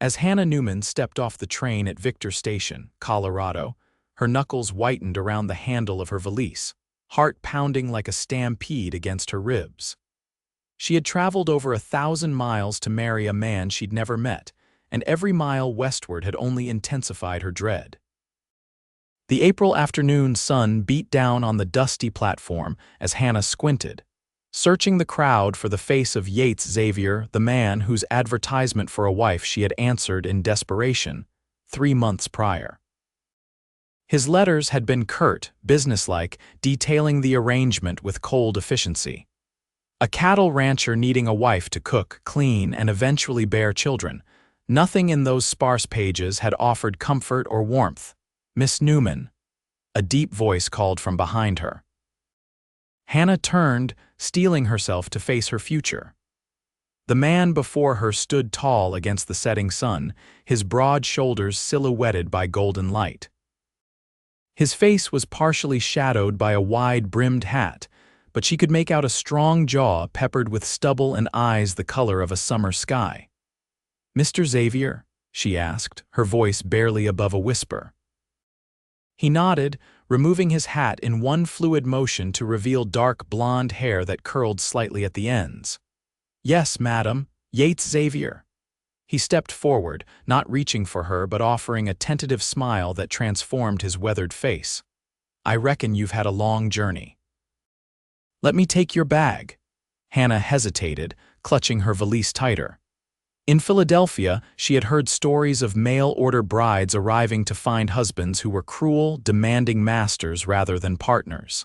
As Hannah Newman stepped off the train at Victor Station, Colorado, her knuckles whitened around the handle of her valise, heart pounding like a stampede against her ribs. She had traveled over 1,000 miles to marry a man she'd never met, and every mile westward had only intensified her dread. The April afternoon sun beat down on the dusty platform as Hannah squinted, searching the crowd for the face of Yates Xavier, the man whose advertisement for a wife she had answered in desperation 3 months prior. His letters had been curt, businesslike, detailing the arrangement with cold efficiency. A cattle rancher needing a wife to cook, clean, and eventually bear children. Nothing in those sparse pages had offered comfort or warmth. "Miss Newman," a deep voice called from behind her. Hannah turned, steeling herself to face her future. The man before her stood tall against the setting sun, his broad shoulders silhouetted by golden light. His face was partially shadowed by a wide-brimmed hat, but she could make out a strong jaw peppered with stubble and eyes the color of a summer sky. "Mr. Xavier?" she asked, her voice barely above a whisper. He nodded, removing his hat in one fluid motion to reveal dark blonde hair that curled slightly at the ends. "Yes, madam, Yates Xavier." He stepped forward, not reaching for her but offering a tentative smile that transformed his weathered face. "I reckon you've had a long journey." "Let me take your bag." Hannah hesitated, clutching her valise tighter. In Philadelphia, she had heard stories of mail-order brides arriving to find husbands who were cruel, demanding masters rather than partners.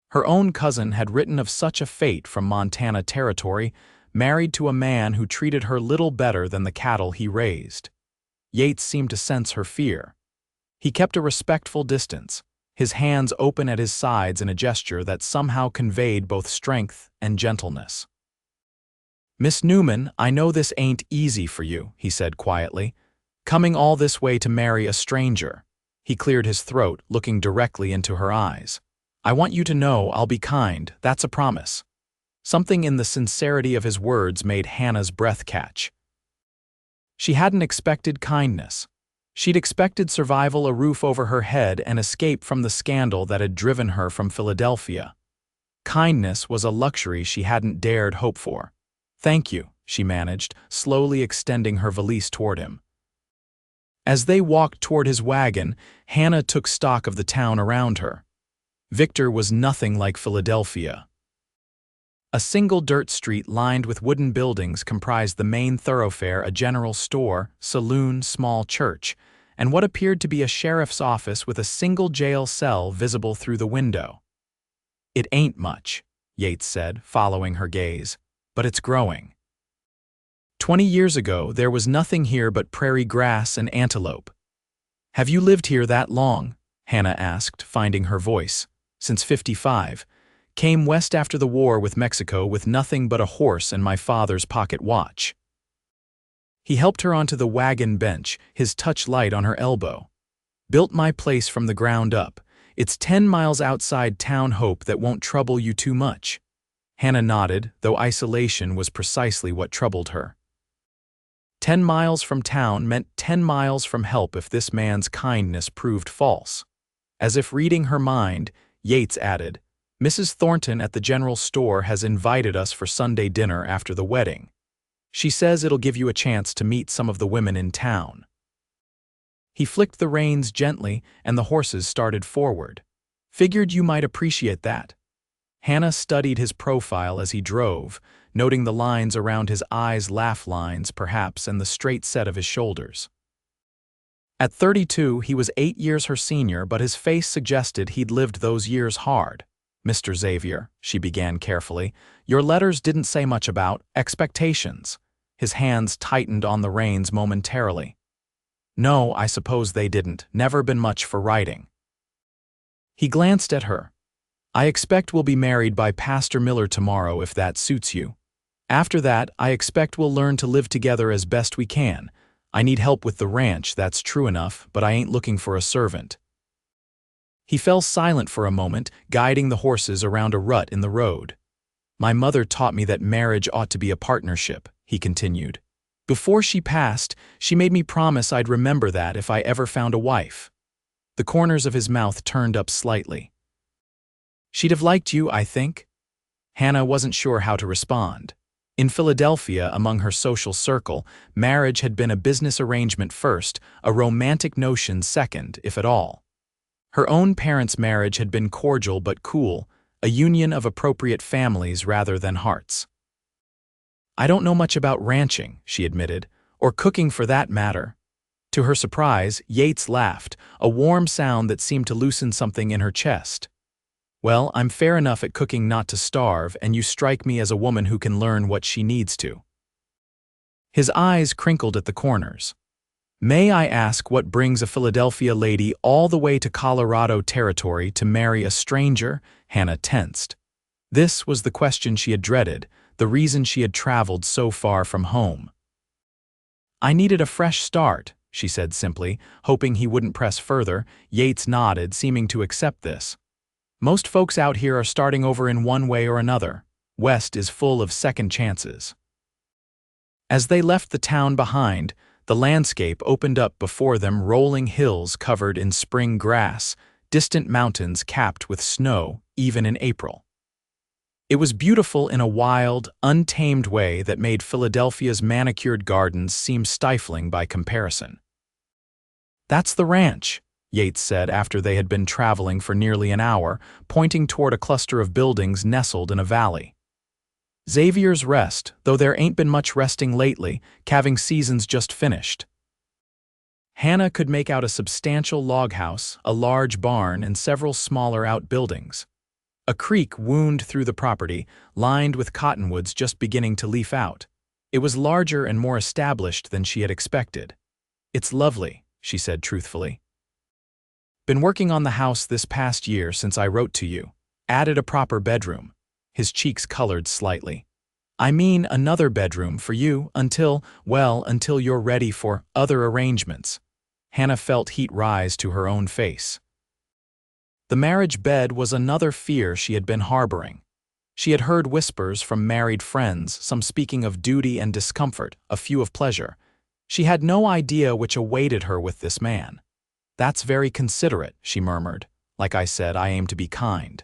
Her own cousin had written of such a fate from Montana territory, married to a man who treated her little better than the cattle he raised. Yates seemed to sense her fear. He kept a respectful distance, his hands open at his sides in a gesture that somehow conveyed both strength and gentleness. "Miss Newman, I know this ain't easy for you," he said quietly. "Coming all this way to marry a stranger." He cleared his throat, looking directly into her eyes. "I want you to know I'll be kind, that's a promise." Something in the sincerity of his words made Hannah's breath catch. She hadn't expected kindness. She'd expected survival, a roof over her head, and escape from the scandal that had driven her from Philadelphia. Kindness was a luxury she hadn't dared hope for. "Thank you," she managed, slowly extending her valise toward him. As they walked toward his wagon, Hannah took stock of the town around her. Victor was nothing like Philadelphia. A single dirt street lined with wooden buildings comprised the main thoroughfare, a general store, saloon, small church, and what appeared to be a sheriff's office with a single jail cell visible through the window. "It ain't much," Yates said, following her gaze, "but it's growing. 20 years ago, there was nothing here but prairie grass and antelope." "Have you lived here that long?" Hannah asked, finding her voice. "Since 55. Came west after the war with Mexico with nothing but a horse and my father's pocket watch." He helped her onto the wagon bench, his touch light on her elbow. "Built my place from the ground up. It's 10 miles outside town. Hope that won't trouble you too much." Hannah nodded, though isolation was precisely what troubled her. 10 miles from town meant 10 miles from help if this man's kindness proved false. As if reading her mind, Yates added, "Mrs. Thornton at the general store has invited us for Sunday dinner after the wedding. She says it'll give you a chance to meet some of the women in town." He flicked the reins gently, and the horses started forward. "Figured you might appreciate that." Hannah studied his profile as he drove, noting the lines around his eyes, laugh lines perhaps, and the straight set of his shoulders. At 32, he was 8 years her senior, but his face suggested he'd lived those years hard. "Mr. Xavier," she began carefully, "your letters didn't say much about expectations." His hands tightened on the reins momentarily. "No, I suppose they didn't. Never been much for writing." He glanced at her. "I expect we'll be married by Pastor Miller tomorrow if that suits you. After that, I expect we'll learn to live together as best we can. I need help with the ranch, that's true enough, but I ain't looking for a servant." He fell silent for a moment, guiding the horses around a rut in the road. "My mother taught me that marriage ought to be a partnership," he continued. Before she passed, she made me promise I'd remember that if I ever found a wife. The corners of his mouth turned up slightly. She'd have liked you, I think. Hannah wasn't sure how to respond. In Philadelphia, among her social circle, marriage had been a business arrangement first, a romantic notion second, if at all. Her own parents' marriage had been cordial but cool, a union of appropriate families rather than hearts. I don't know much about ranching, she admitted, or cooking for that matter. To her surprise, Yates laughed, a warm sound that seemed to loosen something in her chest. Well, I'm fair enough at cooking not to starve, and you strike me as a woman who can learn what she needs to. His eyes crinkled at the corners. May I ask what brings a Philadelphia lady all the way to Colorado territory to marry a stranger? Hannah tensed. This was the question she had dreaded, the reason she had traveled so far from home. I needed a fresh start, she said simply, hoping he wouldn't press further. Yates nodded, seeming to accept this. Most folks out here are starting over in one way or another. West is full of second chances. As they left the town behind, the landscape opened up before them, rolling hills covered in spring grass, distant mountains capped with snow, even in April. It was beautiful in a wild, untamed way that made Philadelphia's manicured gardens seem stifling by comparison. That's the ranch, Yates said after they had been traveling for nearly an hour, pointing toward a cluster of buildings nestled in a valley. Xavier's Rest, though there ain't been much resting lately, calving season's just finished. Hannah could make out a substantial log house, a large barn, and several smaller outbuildings. A creek wound through the property, lined with cottonwoods just beginning to leaf out. It was larger and more established than she had expected. It's lovely, she said truthfully. Been working on the house this past year since I wrote to you. Added a proper bedroom. His cheeks colored slightly. I mean another bedroom for you until you're ready for other arrangements. Hannah felt heat rise to her own face. The marriage bed was another fear she had been harboring. She had heard whispers from married friends, some speaking of duty and discomfort, a few of pleasure. She had no idea which awaited her with this man. That's very considerate, she murmured. Like I said, I aim to be kind.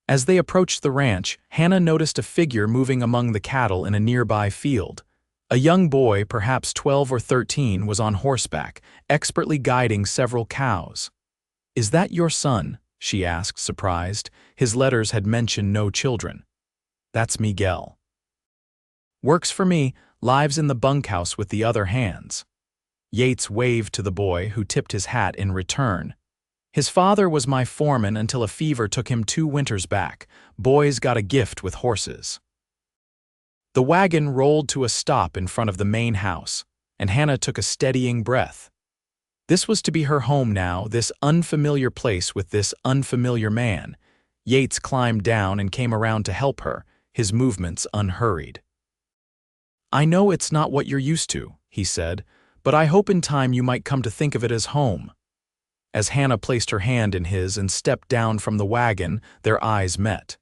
As they approached the ranch, Hannah noticed a figure moving among the cattle in a nearby field. A young boy, perhaps 12 or 13, was on horseback, expertly guiding several cows. Is that your son? She asked, surprised. His letters had mentioned no children. That's Miguel. Works for me, lives in the bunkhouse with the other hands. Yates waved to the boy, who tipped his hat in return. His father was my foreman until a fever took him 2 winters back. Boys got a gift with horses. The wagon rolled to a stop in front of the main house, and Hannah took a steadying breath. This was to be her home now, this unfamiliar place with this unfamiliar man. Yates climbed down and came around to help her, his movements unhurried. I know it's not what you're used to, he said, but I hope in time you might come to think of it as home. As Hannah placed her hand in his and stepped down from the wagon, their eyes met.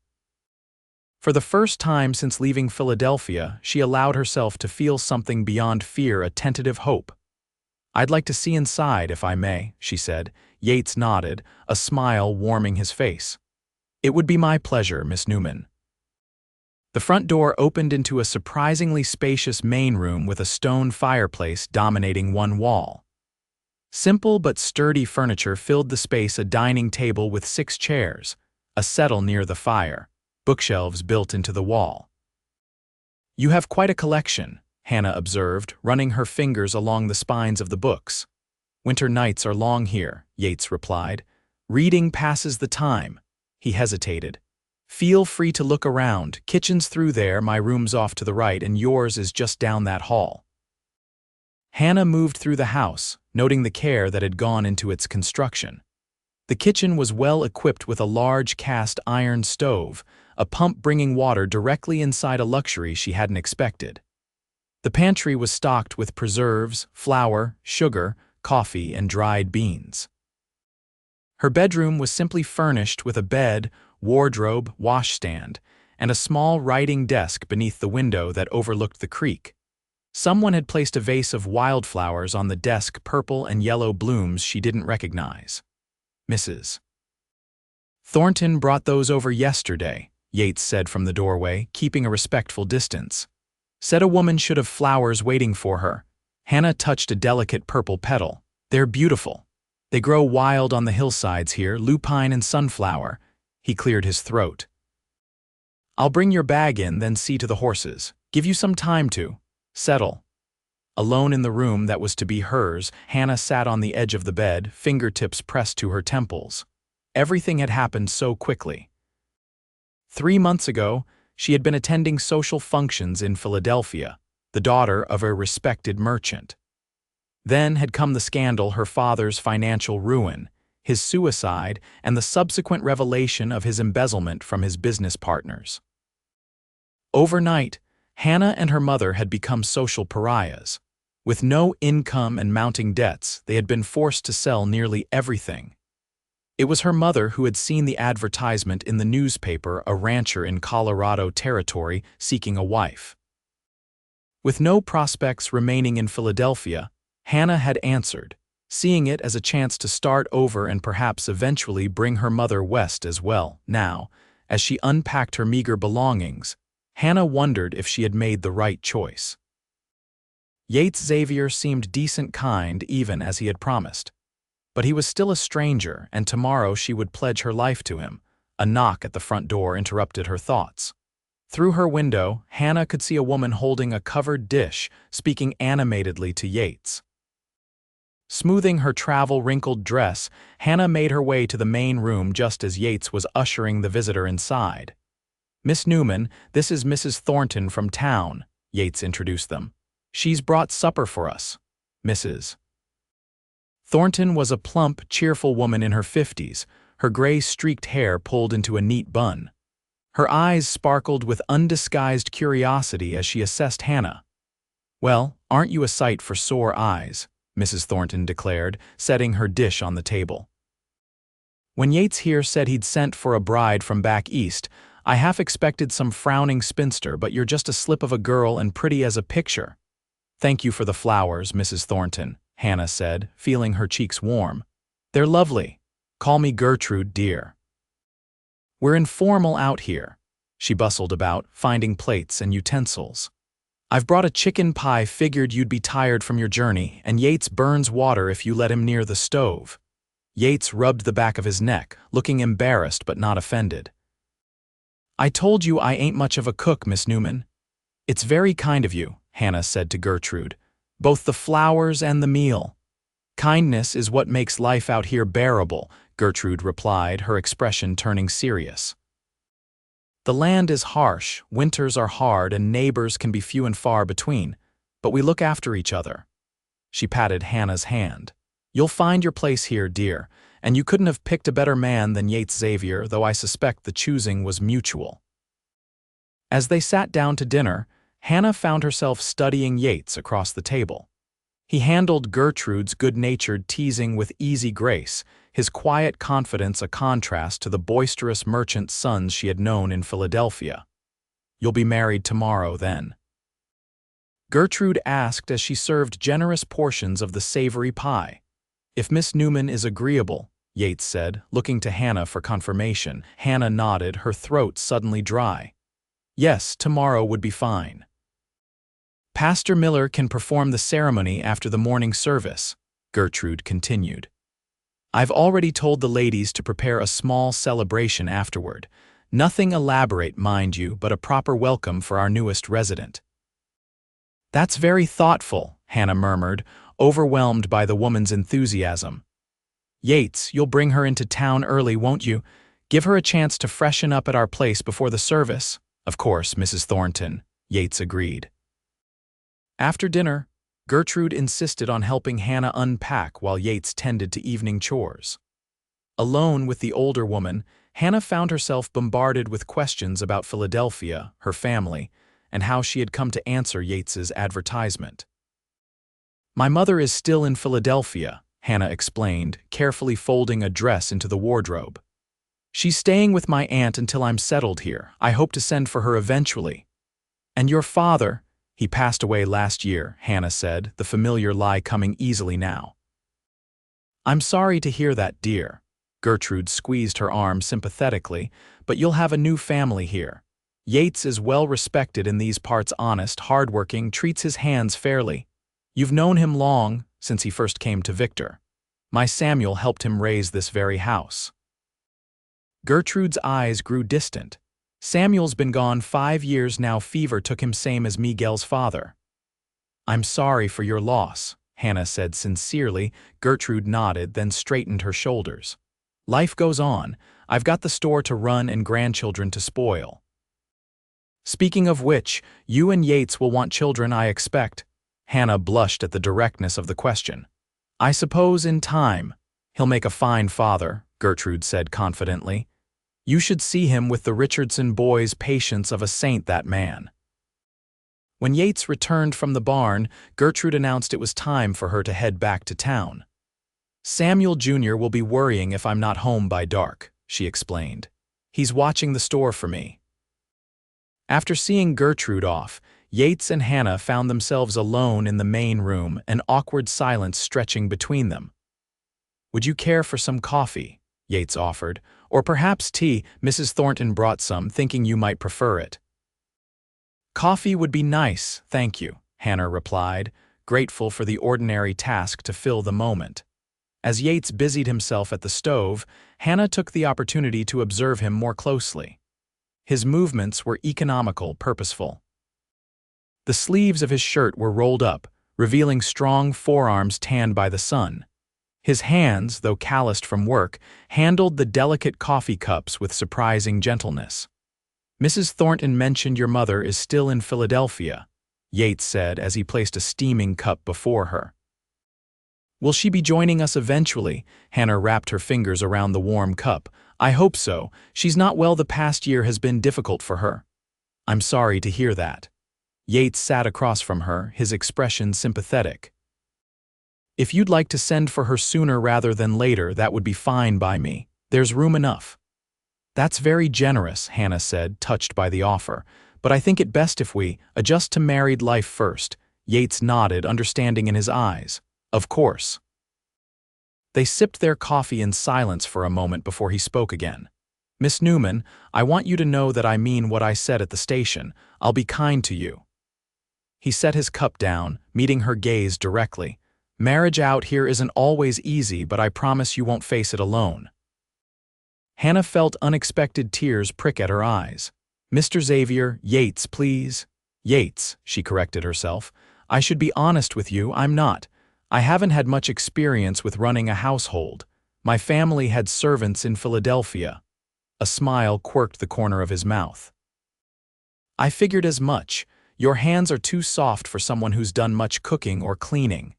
For the first time since leaving Philadelphia, she allowed herself to feel something beyond fear, a tentative hope. I'd like to see inside, if I may, she said. Yates nodded, a smile warming his face. It would be my pleasure, Miss Newman. The front door opened into a surprisingly spacious main room with a stone fireplace dominating one wall. Simple but sturdy furniture filled the space, a dining table with 6 chairs, a settle near the fire, bookshelves built into the wall. You have quite a collection, Hannah observed, running her fingers along the spines of the books. Winter nights are long here, Yates replied. Reading passes the time. He hesitated. Feel free to look around. Kitchen's through there, my room's off to the right, and yours is just down that hall. Hannah moved through the house, noting the care that had gone into its construction. The kitchen was well equipped with a large cast iron stove, a pump bringing water directly inside, a luxury she hadn't expected. The pantry was stocked with preserves, flour, sugar, coffee, and dried beans. Her bedroom was simply furnished with a bed, wardrobe, washstand, and a small writing desk beneath the window that overlooked the creek. Someone had placed a vase of wildflowers on the desk, purple and yellow blooms she didn't recognize. Mrs. Thornton brought those over yesterday, Yates said from the doorway, keeping a respectful distance. Said a woman should have flowers waiting for her. Hannah touched a delicate purple petal. They're beautiful. They grow wild on the hillsides here, lupine and sunflower. He cleared his throat. I'll bring your bag in, then see to the horses. Give you some time to settle. Alone in the room that was to be hers, Hannah sat on the edge of the bed, fingertips pressed to her temples. Everything had happened so quickly. 3 months ago, she had been attending social functions in Philadelphia, the daughter of a respected merchant. Then had come the scandal, her father's financial ruin, his suicide, and the subsequent revelation of his embezzlement from his business partners. Overnight, Hannah and her mother had become social pariahs. With no income and mounting debts, they had been forced to sell nearly everything. It was her mother who had seen the advertisement in the newspaper, a rancher in Colorado Territory seeking a wife. With no prospects remaining in Philadelphia, Hannah had answered, seeing it as a chance to start over and perhaps eventually bring her mother west as well. Now, as she unpacked her meager belongings, Hannah wondered if she had made the right choice. Yates Xavier seemed decent, kind, even as he had promised. But he was still a stranger, and tomorrow she would pledge her life to him. A knock at the front door interrupted her thoughts. Through her window, Hannah could see a woman holding a covered dish, speaking animatedly to Yates. Smoothing her travel-wrinkled dress, Hannah made her way to the main room just as Yates was ushering the visitor inside. "Miss Newman, this is Mrs. Thornton from town," Yates introduced them. "She's brought supper for us, Mrs." Thornton was a plump, cheerful woman in her 50s, her gray-streaked hair pulled into a neat bun. Her eyes sparkled with undisguised curiosity as she assessed Hannah. "Well, aren't you a sight for sore eyes?" Mrs. Thornton declared, setting her dish on the table. "When Yates here said he'd sent for a bride from back east, I half expected some frowning spinster, but you're just a slip of a girl and pretty as a picture." "Thank you for the flowers, Mrs. Thornton," Hannah said, feeling her cheeks warm. "They're lovely. Call me Gertrude, dear." "We're informal out here." She bustled about, finding plates and utensils. "I've brought a chicken pie, figured you'd be tired from your journey, and Yates burns water if you let him near the stove." Yates rubbed the back of his neck, looking embarrassed but not offended. "I told you I ain't much of a cook, Miss Newman." "It's very kind of you," Hannah said to Gertrude. "Both the flowers and the meal." "Kindness is what makes life out here bearable," Gertrude replied, her expression turning serious. "The land is harsh, winters are hard, and neighbors can be few and far between, but we look after each other." She patted Hannah's hand. "You'll find your place here, dear, and you couldn't have picked a better man than Yates Xavier, though I suspect the choosing was mutual." As they sat down to dinner, Hannah found herself studying Yates across the table. He handled Gertrude's good-natured teasing with easy grace, his quiet confidence a contrast to the boisterous merchant sons she had known in Philadelphia. "You'll be married tomorrow, then?" Gertrude asked as she served generous portions of the savory pie. "If Miss Newman is agreeable," Yates said, looking to Hannah for confirmation. Hannah nodded, her throat suddenly dry. "Yes, tomorrow would be fine." "Pastor Miller can perform the ceremony after the morning service," Gertrude continued. "I've already told the ladies to prepare a small celebration afterward. Nothing elaborate, mind you, but a proper welcome for our newest resident." "That's very thoughtful," Hannah murmured, overwhelmed by the woman's enthusiasm. "Yates, you'll bring her into town early, won't you? Give her a chance to freshen up at our place before the service." "Of course, Mrs. Thornton," Yates agreed. After dinner, Gertrude insisted on helping Hannah unpack while Yates tended to evening chores. Alone with the older woman, Hannah found herself bombarded with questions about Philadelphia, her family, and how she had come to answer Yates's advertisement. "My mother is still in Philadelphia," Hannah explained, carefully folding a dress into the wardrobe. "She's staying with my aunt until I'm settled here. I hope to send for her eventually." "And your father, He passed away last year, Hannah said, the familiar lie coming easily now. I'm sorry to hear that, dear. Gertrude squeezed her arm sympathetically, but you'll have a new family here. Yates is well respected in these parts, honest, hardworking, treats his hands fairly. You've known him long, since he first came to Victor. My Samuel helped him raise this very house. Gertrude's eyes grew distant. Samuel's been gone 5 years now. Fever took him same as Miguel's father. I'm sorry for your loss, Hannah said sincerely. Gertrude nodded, then straightened her shoulders. Life goes on. I've got the store to run and grandchildren to spoil. Speaking of which, you and Yates will want children, I expect. Hannah blushed at the directness of the question. I suppose in time. He'll make a fine father, Gertrude said confidently. You should see him with the Richardson boys' patience of a saint, that man. When Yates returned from the barn, Gertrude announced it was time for her to head back to town. Samuel Jr. will be worrying if I'm not home by dark, she explained. He's watching the store for me. After seeing Gertrude off, Yates and Hannah found themselves alone in the main room, an awkward silence stretching between them. Would you care for some coffee? Yates offered. Or perhaps tea. Mrs. Thornton brought some, thinking you might prefer it. Coffee would be nice, thank you, Hannah replied, grateful for the ordinary task to fill the moment. As Yates busied himself at the stove, Hannah took the opportunity to observe him more closely. His movements were economical, purposeful. The sleeves of his shirt were rolled up, revealing strong forearms tanned by the sun. His hands, though calloused from work, handled the delicate coffee cups with surprising gentleness. Mrs. Thornton mentioned your mother is still in Philadelphia, Yates said as he placed a steaming cup before her. Will she be joining us eventually? Hannah wrapped her fingers around the warm cup. I hope so. She's not well. The past year has been difficult for her. I'm sorry to hear that. Yates sat across from her, his expression sympathetic. If you'd like to send for her sooner rather than later, that would be fine by me. There's room enough. That's very generous, Hannah said, touched by the offer. But I think it best if we adjust to married life first. Yates nodded, understanding in his eyes. Of course. They sipped their coffee in silence for a moment before he spoke again. Miss Newman, I want you to know that I mean what I said at the station. I'll be kind to you. He set his cup down, meeting her gaze directly. Marriage out here isn't always easy, but I promise you won't face it alone. Hannah felt unexpected tears prick at her eyes. Mr. Xavier, Yates, please. Yates, she corrected herself. I should be honest with you, I'm not. I haven't had much experience with running a household. My family had servants in Philadelphia. A smile quirked the corner of his mouth. I figured as much. Your hands are too soft for someone who's done much cooking or cleaning.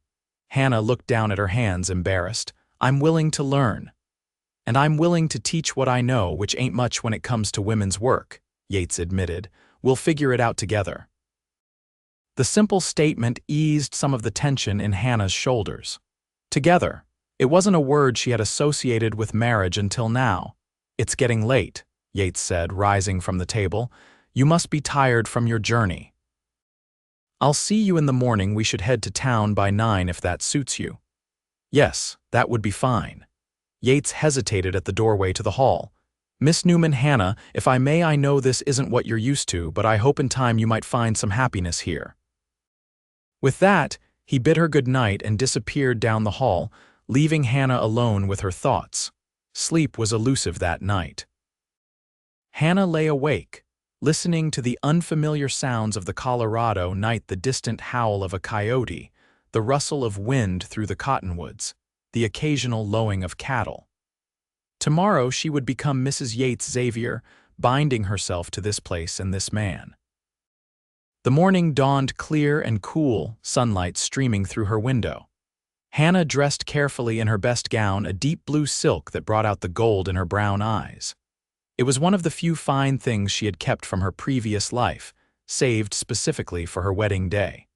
Hannah looked down at her hands, embarrassed. I'm willing to learn. And I'm willing to teach what I know, which ain't much when it comes to women's work, Yates admitted. We'll figure it out together. The simple statement eased some of the tension in Hannah's shoulders. Together. It wasn't a word she had associated with marriage until now. It's getting late, Yates said, rising from the table. You must be tired from your journey. I'll see you in the morning. We should head to town by 9 if that suits you. Yes, that would be fine. Yates hesitated at the doorway to the hall. Miss Newman, Hannah, if I may, I know this isn't what you're used to, but I hope in time you might find some happiness here. With that, he bid her good night and disappeared down the hall, leaving Hannah alone with her thoughts. Sleep was elusive that night. Hannah lay awake, listening to the unfamiliar sounds of the Colorado night, the distant howl of a coyote, the rustle of wind through the cottonwoods, the occasional lowing of cattle. Tomorrow she would become Mrs. Yates Xavier, binding herself to this place and this man. The morning dawned clear and cool, sunlight streaming through her window. Hannah dressed carefully in her best gown, a deep blue silk that brought out the gold in her brown eyes. It was one of the few fine things she had kept from her previous life, saved specifically for her wedding day.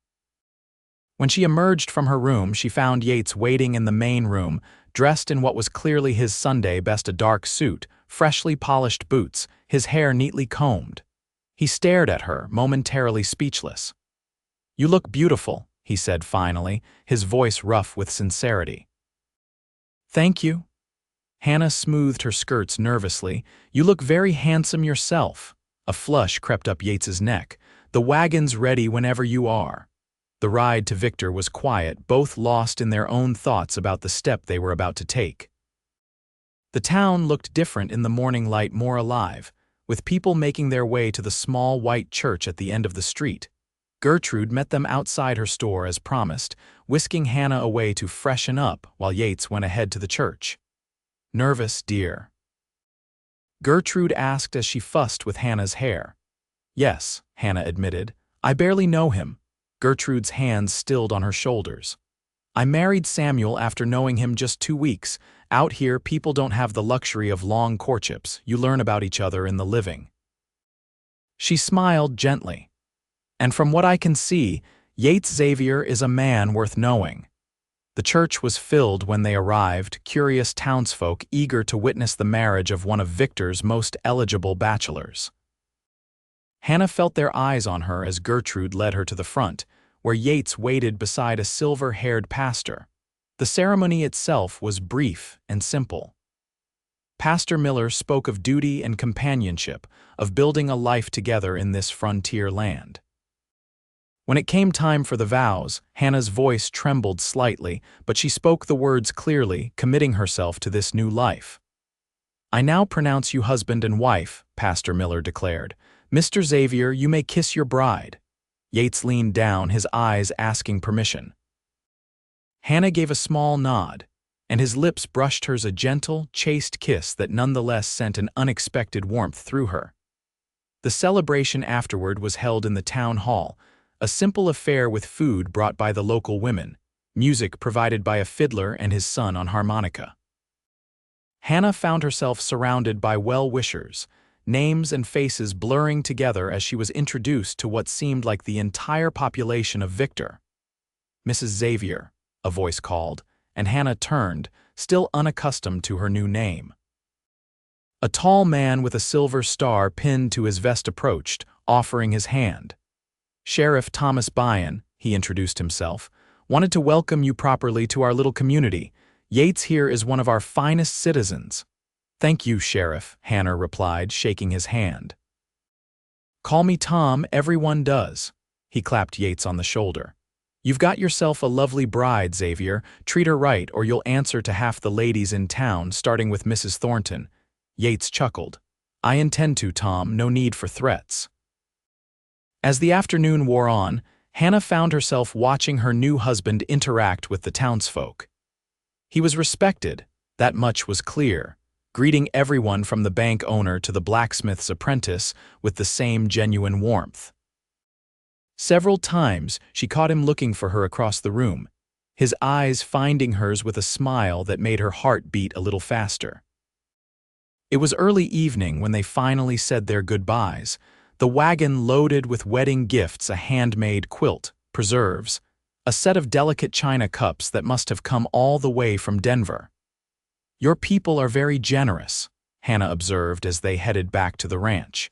When she emerged from her room, she found Yates waiting in the main room, dressed in what was clearly his Sunday best, a dark suit, freshly polished boots, his hair neatly combed. He stared at her, momentarily speechless. "You look beautiful," he said finally, his voice rough with sincerity. "Thank you." Hannah smoothed her skirts nervously. "You look very handsome yourself." A flush crept up Yates's neck. "The wagon's ready whenever you are." The ride to Victor was quiet, both lost in their own thoughts about the step they were about to take. The town looked different in the morning light, more alive, with people making their way to the small white church at the end of the street. Gertrude met them outside her store as promised, whisking Hannah away to freshen up while Yates went ahead to the church. "Nervous, dear?" Gertrude asked as she fussed with Hannah's hair. "Yes," Hannah admitted. "I barely know him." Gertrude's hands stilled on her shoulders. "I married Samuel after knowing him just 2 weeks. Out here, people don't have the luxury of long courtships. You learn about each other in the living." She smiled gently. "And from what I can see, Yates Xavier is a man worth knowing." The church was filled when they arrived, curious townsfolk eager to witness the marriage of one of Victor's most eligible bachelors. Hannah felt their eyes on her as Gertrude led her to the front, where Yates waited beside a silver-haired pastor. The ceremony itself was brief and simple. Pastor Miller spoke of duty and companionship, of building a life together in this frontier land. When it came time for the vows, Hannah's voice trembled slightly, but she spoke the words clearly, committing herself to this new life. "I now pronounce you husband and wife," Pastor Miller declared. "Mr. Xavier, you may kiss your bride." Yates leaned down, his eyes asking permission. Hannah gave a small nod, and his lips brushed hers, a gentle, chaste kiss that nonetheless sent an unexpected warmth through her. The celebration afterward was held in the town hall, a simple affair with food brought by the local women, music provided by a fiddler and his son on harmonica. Hannah found herself surrounded by well-wishers, names and faces blurring together as she was introduced to what seemed like the entire population of Victor. "Mrs. Xavier," a voice called, and Hannah turned, still unaccustomed to her new name. A tall man with a silver star pinned to his vest approached, offering his hand. "Sheriff Thomas Byon," he introduced himself, "wanted to welcome you properly to our little community. Yates here is one of our finest citizens." "Thank you, Sheriff," Hannah replied, shaking his hand. "Call me Tom, everyone does." He clapped Yates on the shoulder. "You've got yourself a lovely bride, Xavier. Treat her right, or you'll answer to half the ladies in town, starting with Mrs. Thornton." Yates chuckled. "I intend to, Tom, no need for threats." As the afternoon wore on, Hannah found herself watching her new husband interact with the townsfolk. He was respected, that much was clear, greeting everyone from the bank owner to the blacksmith's apprentice with the same genuine warmth. Several times she caught him looking for her across the room, his eyes finding hers with a smile that made her heart beat a little faster. It was early evening when they finally said their goodbyes, the wagon loaded with wedding gifts, a handmade quilt, preserves, a set of delicate china cups that must have come all the way from Denver. "Your people are very generous," Hannah observed as they headed back to the ranch.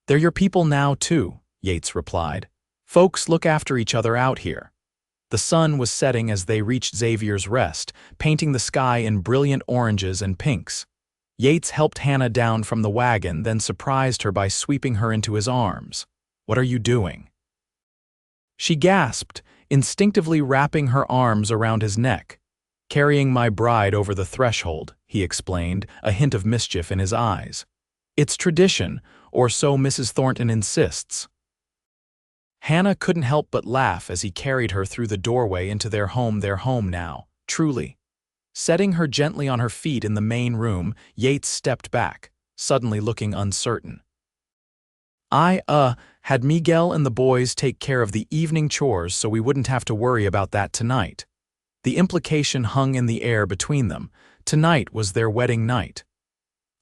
"They're your people now, too," Yates replied. "Folks look after each other out here." The sun was setting as they reached Xavier's Rest, painting the sky in brilliant oranges and pinks. Yates helped Hannah down from the wagon, then surprised her by sweeping her into his arms. "What are you doing?" She gasped, instinctively wrapping her arms around his neck. "Carrying my bride over the threshold," he explained, a hint of mischief in his eyes. "It's tradition, or so Mrs. Thornton insists." Hannah couldn't help but laugh as he carried her through the doorway into their home now, truly. Setting her gently on her feet in the main room, Yates stepped back, suddenly looking uncertain. "I had Miguel and the boys take care of the evening chores so we wouldn't have to worry about that tonight." The implication hung in the air between them. Tonight was their wedding night.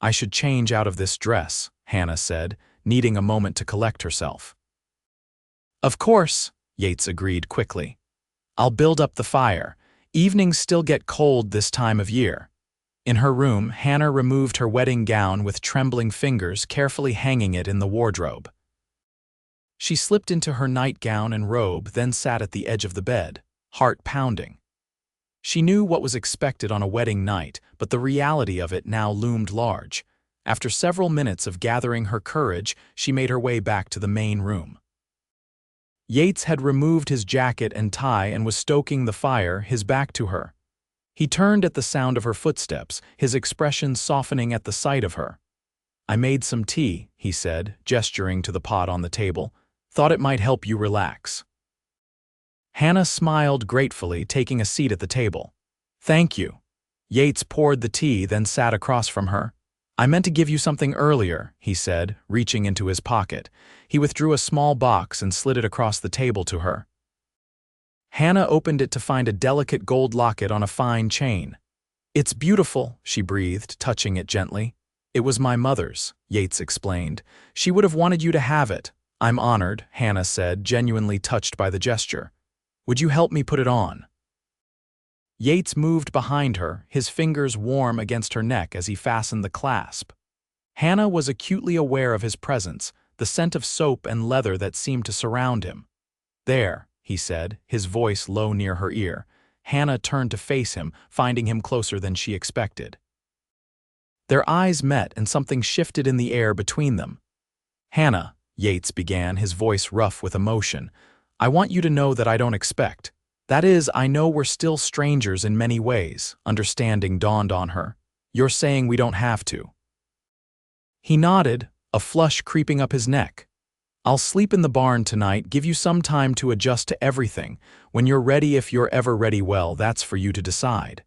"I should change out of this dress," Hannah said, needing a moment to collect herself. "Of course," Yates agreed quickly. "I'll build up the fire. Evenings still get cold this time of year." In her room, Hannah removed her wedding gown with trembling fingers, carefully hanging it in the wardrobe. She slipped into her nightgown and robe, then sat at the edge of the bed, heart pounding. She knew what was expected on a wedding night, but the reality of it now loomed large. After several minutes of gathering her courage, she made her way back to the main room. Yates had removed his jacket and tie and was stoking the fire, his back to her. He turned at the sound of her footsteps, his expression softening at the sight of her. "I made some tea," he said, gesturing to the pot on the table. "Thought it might help you relax." Hannah smiled gratefully, taking a seat at the table. "Thank you." Yates poured the tea, then sat across from her. "I meant to give you something earlier," he said, reaching into his pocket. He withdrew a small box and slid it across the table to her. Hannah opened it to find a delicate gold locket on a fine chain. "It's beautiful," she breathed, touching it gently. "It was my mother's," Yates explained. "She would have wanted you to have it." "I'm honored," Hannah said, genuinely touched by the gesture. "Would you help me put it on?" Yates moved behind her, his fingers warm against her neck as he fastened the clasp. Hannah was acutely aware of his presence, the scent of soap and leather that seemed to surround him. "There," he said, his voice low near her ear. Hannah turned to face him, finding him closer than she expected. Their eyes met and something shifted in the air between them. "Hannah," Yates began, his voice rough with emotion, "I want you to know that I don't expect. That is, I know we're still strangers in many ways," understanding dawned on her. "You're saying we don't have to." He nodded, a flush creeping up his neck. "I'll sleep in the barn tonight, give you some time to adjust to everything. When you're ready, if you're ever ready, well, that's for you to decide."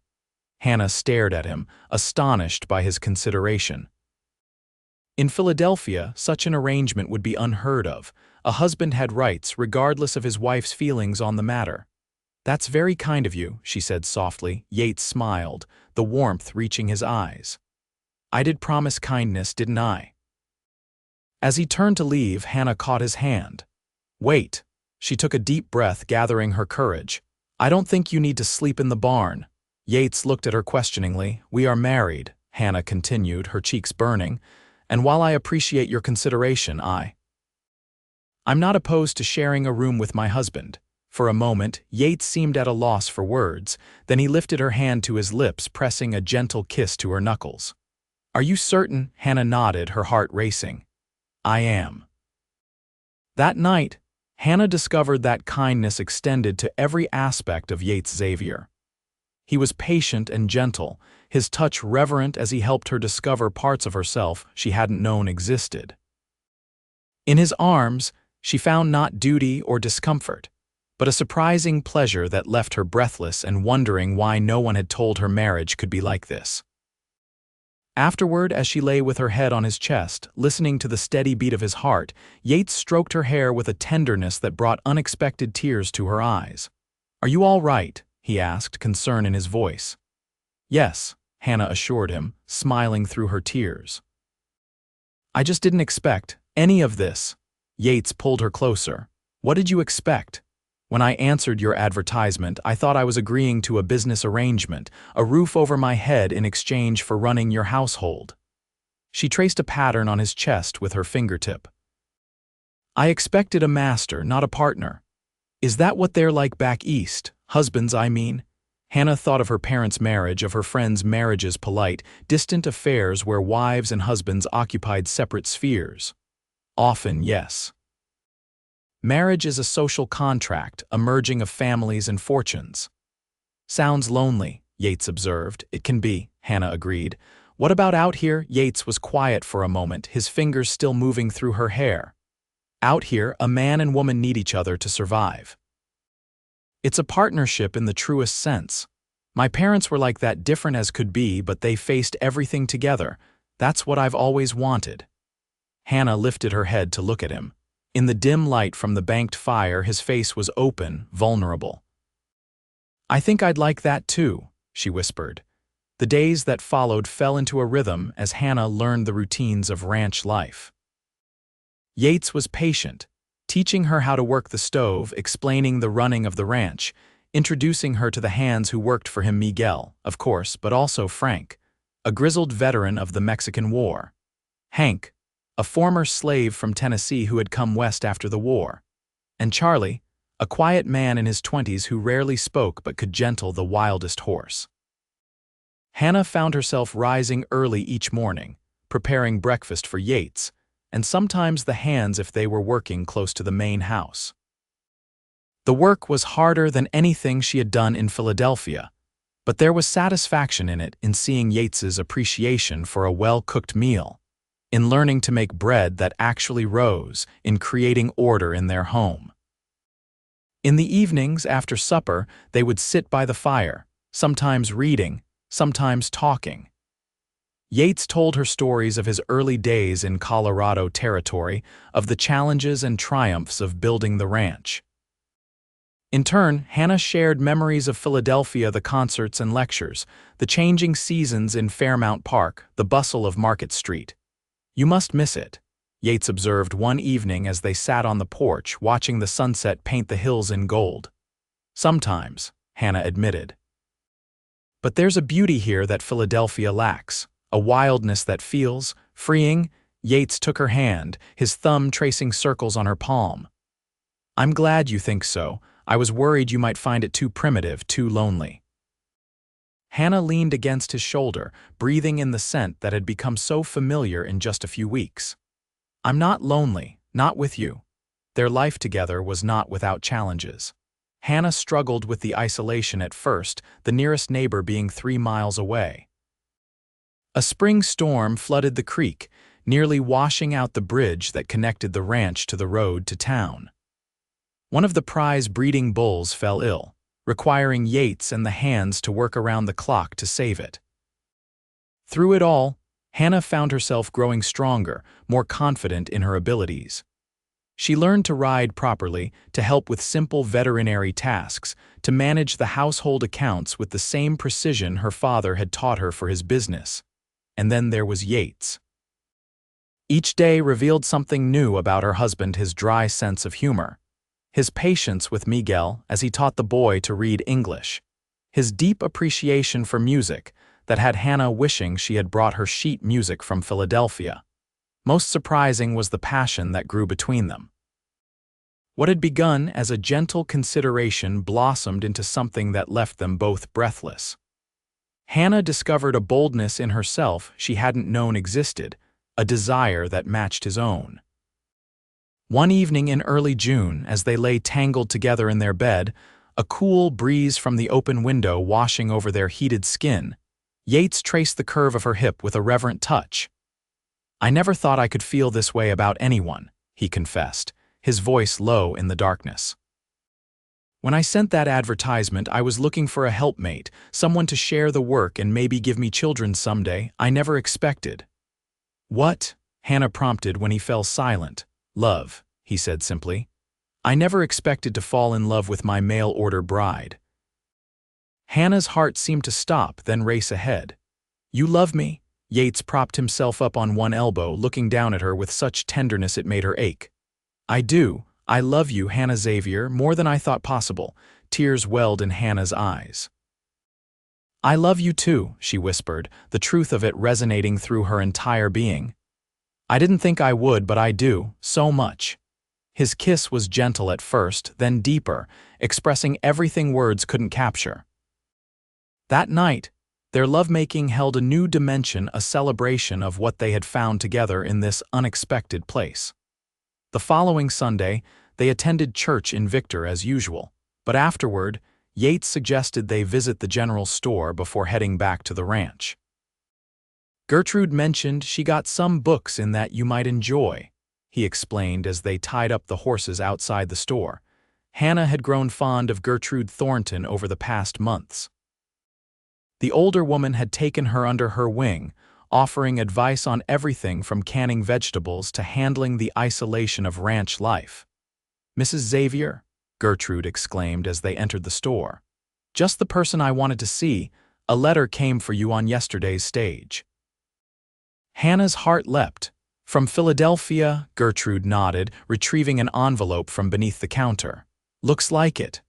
Hannah stared at him, astonished by his consideration. In Philadelphia, such an arrangement would be unheard of. A husband had rights, regardless of his wife's feelings on the matter. "That's very kind of you," she said softly. Yates smiled, the warmth reaching his eyes. "I did promise kindness, didn't I?" As he turned to leave, Hannah caught his hand. "Wait." She took a deep breath, gathering her courage. "I don't think you need to sleep in the barn." Yates looked at her questioningly. "We are married," Hannah continued, her cheeks burning. "And while I appreciate your consideration, I'm not opposed to sharing a room with my husband." For a moment, Yates seemed at a loss for words, then he lifted her hand to his lips, pressing a gentle kiss to her knuckles. "Are you certain?" Hannah nodded, her heart racing. "I am." That night, Hannah discovered that kindness extended to every aspect of Yates Xavier. He was patient and gentle, his touch reverent as he helped her discover parts of herself she hadn't known existed. In his arms, she found not duty or discomfort, but a surprising pleasure that left her breathless and wondering why no one had told her marriage could be like this. Afterward, as she lay with her head on his chest, listening to the steady beat of his heart, Yates stroked her hair with a tenderness that brought unexpected tears to her eyes. "Are you all right?" he asked, concern in his voice. "Yes," Hannah assured him, smiling through her tears. "I just didn't expect any of this." Yates pulled her closer. "What did you expect? When I answered your advertisement, I thought I was agreeing to a business arrangement, a roof over my head in exchange for running your household." She traced a pattern on his chest with her fingertip. "I expected a master, not a partner. Is that what they're like back east? Husbands, I mean?" Hannah thought of her parents' marriage, of her friends' marriages, polite, distant affairs where wives and husbands occupied separate spheres. Often, yes. Marriage is a social contract, a merging of families and fortunes. "Sounds lonely," Yates observed. "It can be," Hannah agreed. "What about out here?" Yates was quiet for a moment, his fingers still moving through her hair. "Out here, a man and woman need each other to survive. It's a partnership in the truest sense. My parents were like that, different as could be, but they faced everything together. That's what I've always wanted." Hannah lifted her head to look at him. In the dim light from the banked fire, his face was open, vulnerable. "I think I'd like that too," she whispered. The days that followed fell into a rhythm as Hannah learned the routines of ranch life. Yates was patient, teaching her how to work the stove, explaining the running of the ranch, introducing her to the hands who worked for him, Miguel, of course, but also Frank, a grizzled veteran of the Mexican War. Hank, a former slave from Tennessee who had come west after the war, and Charlie, a quiet man in his 20s who rarely spoke but could gentle the wildest horse. Hannah found herself rising early each morning, preparing breakfast for Yates, and sometimes the hands if they were working close to the main house. The work was harder than anything she had done in Philadelphia, but there was satisfaction in it, in seeing Yates's appreciation for a well-cooked meal, in learning to make bread that actually rose, in creating order in their home. In the evenings after supper, they would sit by the fire, sometimes reading, sometimes talking. Yates told her stories of his early days in Colorado Territory, of the challenges and triumphs of building the ranch. In turn, Hannah shared memories of Philadelphia, the concerts and lectures, the changing seasons in Fairmount Park, the bustle of Market Street. "You must miss it," Yates observed one evening as they sat on the porch watching the sunset paint the hills in gold. "Sometimes," Hannah admitted. "But there's a beauty here that Philadelphia lacks, a wildness that feels freeing." Yates took her hand, his thumb tracing circles on her palm. "I'm glad you think so. I was worried you might find it too primitive, too lonely." Hannah leaned against his shoulder, breathing in the scent that had become so familiar in just a few weeks. "I'm not lonely, not with you." Their life together was not without challenges. Hannah struggled with the isolation at first, the nearest neighbor being 3 miles away. A spring storm flooded the creek, nearly washing out the bridge that connected the ranch to the road to town. One of the prize breeding bulls fell ill, requiring Yates and the hands to work around the clock to save it. Through it all, Hannah found herself growing stronger, more confident in her abilities. She learned to ride properly, to help with simple veterinary tasks, to manage the household accounts with the same precision her father had taught her for his business. And then there was Yates. Each day revealed something new about her husband: his dry sense of humor, his patience with Miguel as he taught the boy to read English, his deep appreciation for music that had Hannah wishing she had brought her sheet music from Philadelphia. Most surprising was the passion that grew between them. What had begun as a gentle consideration blossomed into something that left them both breathless. Hannah discovered a boldness in herself she hadn't known existed, a desire that matched his own. One evening in early June, as they lay tangled together in their bed, a cool breeze from the open window washing over their heated skin, Yates traced the curve of her hip with a reverent touch. "I never thought I could feel this way about anyone," he confessed, his voice low in the darkness. "When I sent that advertisement, I was looking for a helpmate, someone to share the work and maybe give me children someday. I never expected." "What?" Hannah prompted when he fell silent. "Love," he said simply. "I never expected to fall in love with my mail-order bride." Hannah's heart seemed to stop, then race ahead. "You love me?" Yates propped himself up on one elbow, looking down at her with such tenderness it made her ache. "I do. I love you, Hannah Xavier, more than I thought possible." Tears welled in Hannah's eyes. "I love you too," she whispered, the truth of it resonating through her entire being. "I didn't think I would, but I do, so much." His kiss was gentle at first, then deeper, expressing everything words couldn't capture. That night, their lovemaking held a new dimension, a celebration of what they had found together in this unexpected place. The following Sunday, they attended church in Victor as usual, but afterward, Yates suggested they visit the general store before heading back to the ranch. "Gertrude mentioned she got some books in that you might enjoy," he explained as they tied up the horses outside the store. Hannah had grown fond of Gertrude Thornton over the past months. The older woman had taken her under her wing, offering advice on everything from canning vegetables to handling the isolation of ranch life. "Mrs. Xavier," Gertrude exclaimed as they entered the store. "Just the person I wanted to see. A letter came for you on yesterday's stage." Hannah's heart leapt. "From Philadelphia," Gertrude nodded, retrieving an envelope from beneath the counter. "Looks like it."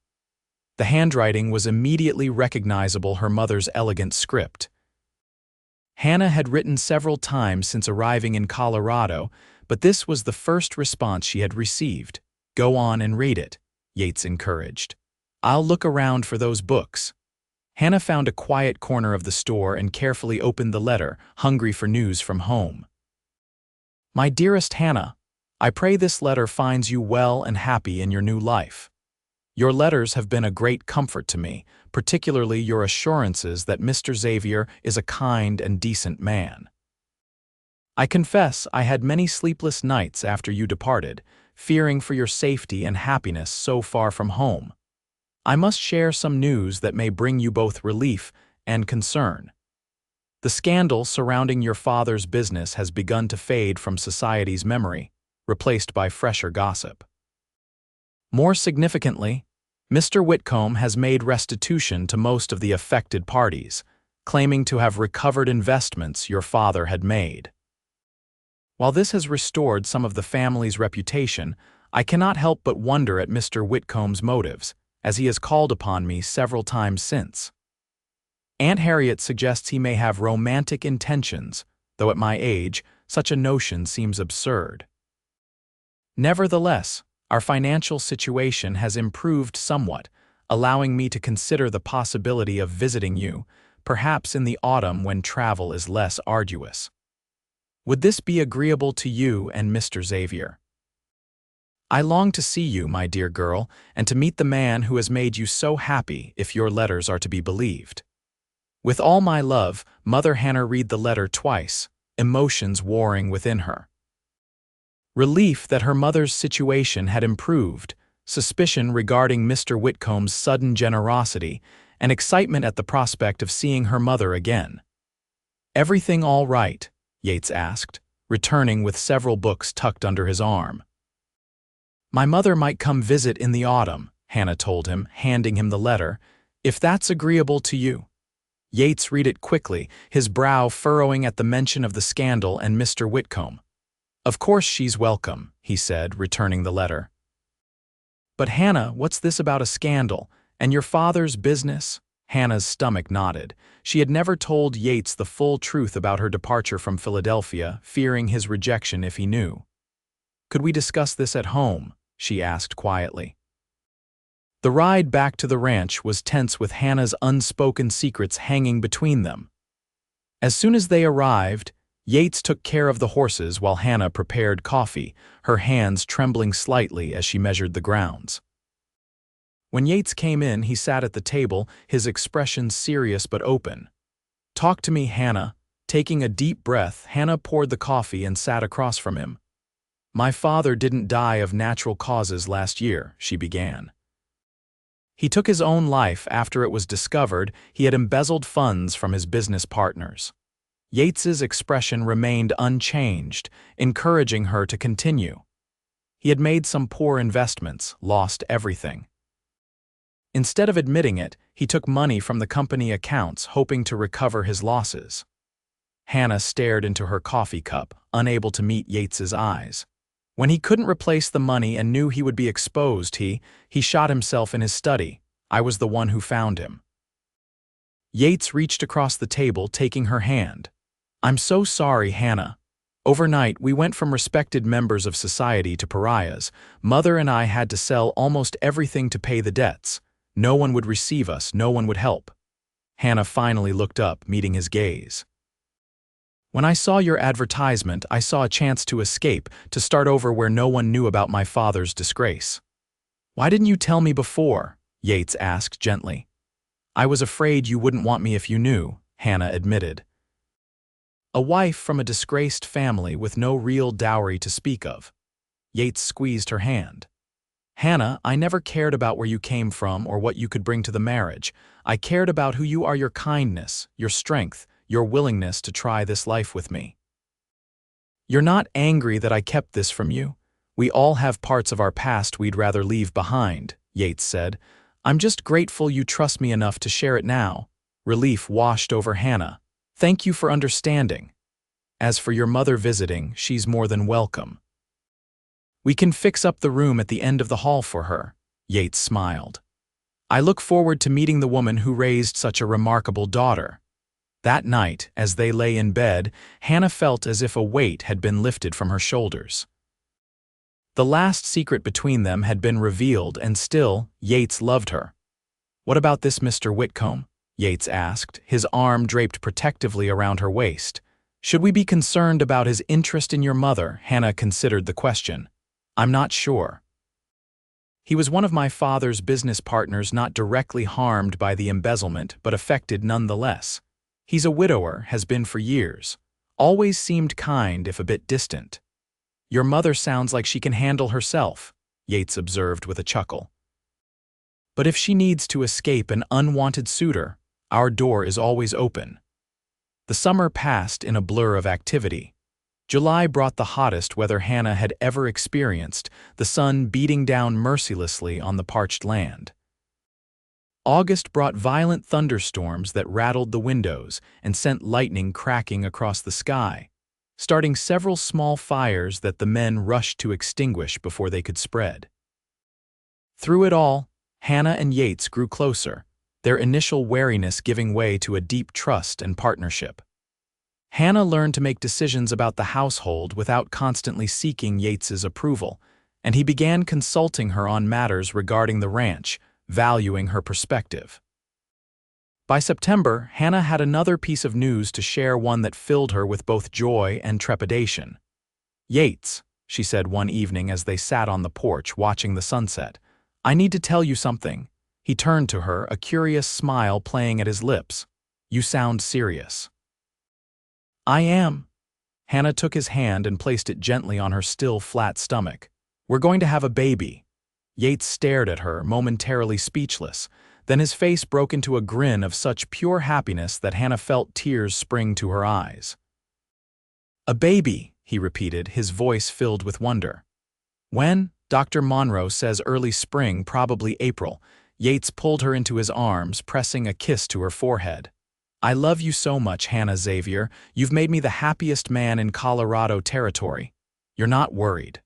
The handwriting was immediately recognizable, her mother's elegant script. Hannah had written several times since arriving in Colorado, but this was the first response she had received. "Go on and read it," Yates encouraged. "I'll look around for those books." Hannah found a quiet corner of the store and carefully opened the letter, hungry for news from home. "My dearest Hannah, I pray this letter finds you well and happy in your new life. Your letters have been a great comfort to me, particularly your assurances that Mr. Xavier is a kind and decent man. I confess I had many sleepless nights after you departed, fearing for your safety and happiness so far from home. I must share some news that may bring you both relief and concern. The scandal surrounding your father's business has begun to fade from society's memory, replaced by fresher gossip. More significantly, Mr. Whitcomb has made restitution to most of the affected parties, claiming to have recovered investments your father had made. While this has restored some of the family's reputation, I cannot help but wonder at Mr. Whitcomb's motives, as he has called upon me several times since. Aunt Harriet suggests he may have romantic intentions, though at my age, such a notion seems absurd. Nevertheless, our financial situation has improved somewhat, allowing me to consider the possibility of visiting you, perhaps in the autumn when travel is less arduous. Would this be agreeable to you and Mr. Xavier? I long to see you, my dear girl, and to meet the man who has made you so happy, if your letters are to be believed. With all my love, Mother Hannah read the letter twice, emotions warring within her. Relief that her mother's situation had improved, suspicion regarding Mr. Whitcomb's sudden generosity, and excitement at the prospect of seeing her mother again. "Everything all right?" Yates asked, returning with several books tucked under his arm. "My mother might come visit in the autumn," Hannah told him, handing him the letter, "if that's agreeable to you." Yates read it quickly, his brow furrowing at the mention of the scandal and Mr. Whitcomb. "Of course she's welcome," he said, returning the letter. "But Hannah, what's this about a scandal? And your father's business?" Hannah's stomach knotted. She had never told Yates the full truth about her departure from Philadelphia, fearing his rejection if he knew. "Could we discuss this at home?" she asked quietly. The ride back to the ranch was tense with Hannah's unspoken secrets hanging between them. As soon as they arrived, Yates took care of the horses while Hannah prepared coffee, her hands trembling slightly as she measured the grounds. When Yates came in, he sat at the table, his expression serious but open. "Talk to me, Hannah." Taking a deep breath, Hannah poured the coffee and sat across from him. "My father didn't die of natural causes last year," she began. "He took his own life after it was discovered he had embezzled funds from his business partners." Yates's expression remained unchanged, encouraging her to continue. "He had made some poor investments, lost everything. Instead of admitting it, he took money from the company accounts, hoping to recover his losses." Hannah stared into her coffee cup, unable to meet Yates's eyes. When he couldn't replace the money and knew he would be exposed, he shot himself in his study. I was the one who found him. Yates reached across the table, taking her hand. "I'm so sorry, Hannah. Overnight, we went from respected members of society to pariahs. Mother and I had to sell almost everything to pay the debts. No one would receive us, no one would help." Hannah finally looked up, meeting his gaze. "When I saw your advertisement, I saw a chance to escape, to start over where no one knew about my father's disgrace." "Why didn't you tell me before?" Yates asked gently. "I was afraid you wouldn't want me if you knew," Hannah admitted. "A wife from a disgraced family with no real dowry to speak of." Yates squeezed her hand. "Hannah, I never cared about where you came from or what you could bring to the marriage. I cared about who you are, your kindness, your strength, your willingness to try this life with me. You're not angry that I kept this from you? We all have parts of our past we'd rather leave behind," Yates said. "I'm just grateful you trust me enough to share it now." Relief washed over Hannah. "Thank you for understanding. As for your mother visiting, she's more than welcome. We can fix up the room at the end of the hall for her," Yates smiled. "I look forward to meeting the woman who raised such a remarkable daughter." That night, as they lay in bed, Hannah felt as if a weight had been lifted from her shoulders. The last secret between them had been revealed, and still, Yates loved her. "What about this Mr. Whitcomb?" Yates asked, his arm draped protectively around her waist. "Should we be concerned about his interest in your mother?" Hannah considered the question. "I'm not sure. He was one of my father's business partners, not directly harmed by the embezzlement, but affected nonetheless. He's a widower, has been for years. Always seemed kind, if a bit distant." "Your mother sounds like she can handle herself," Yates observed with a chuckle. "But if she needs to escape an unwanted suitor, our door is always open." The summer passed in a blur of activity. July brought the hottest weather Hannah had ever experienced, the sun beating down mercilessly on the parched land. August brought violent thunderstorms that rattled the windows and sent lightning cracking across the sky, starting several small fires that the men rushed to extinguish before they could spread. Through it all, Hannah and Yates grew closer, their initial wariness giving way to a deep trust and partnership. Hannah learned to make decisions about the household without constantly seeking Yates's approval, and he began consulting her on matters regarding the ranch, valuing her perspective. By September, Hannah had another piece of news to share, one that filled her with both joy and trepidation. "Yates," she said one evening as they sat on the porch watching the sunset, "I need to tell you something." He turned to her, a curious smile playing at his lips. "You sound serious." "I am." Hannah took his hand and placed it gently on her still flat stomach. "We're going to have a baby." Yates stared at her, momentarily speechless. Then his face broke into a grin of such pure happiness that Hannah felt tears spring to her eyes. "A baby," he repeated, his voice filled with wonder. "When?" "Dr. Monroe says early spring, probably April." Yates pulled her into his arms, pressing a kiss to her forehead. "I love you so much, Hannah Xavier. You've made me the happiest man in Colorado territory. You're not worried?"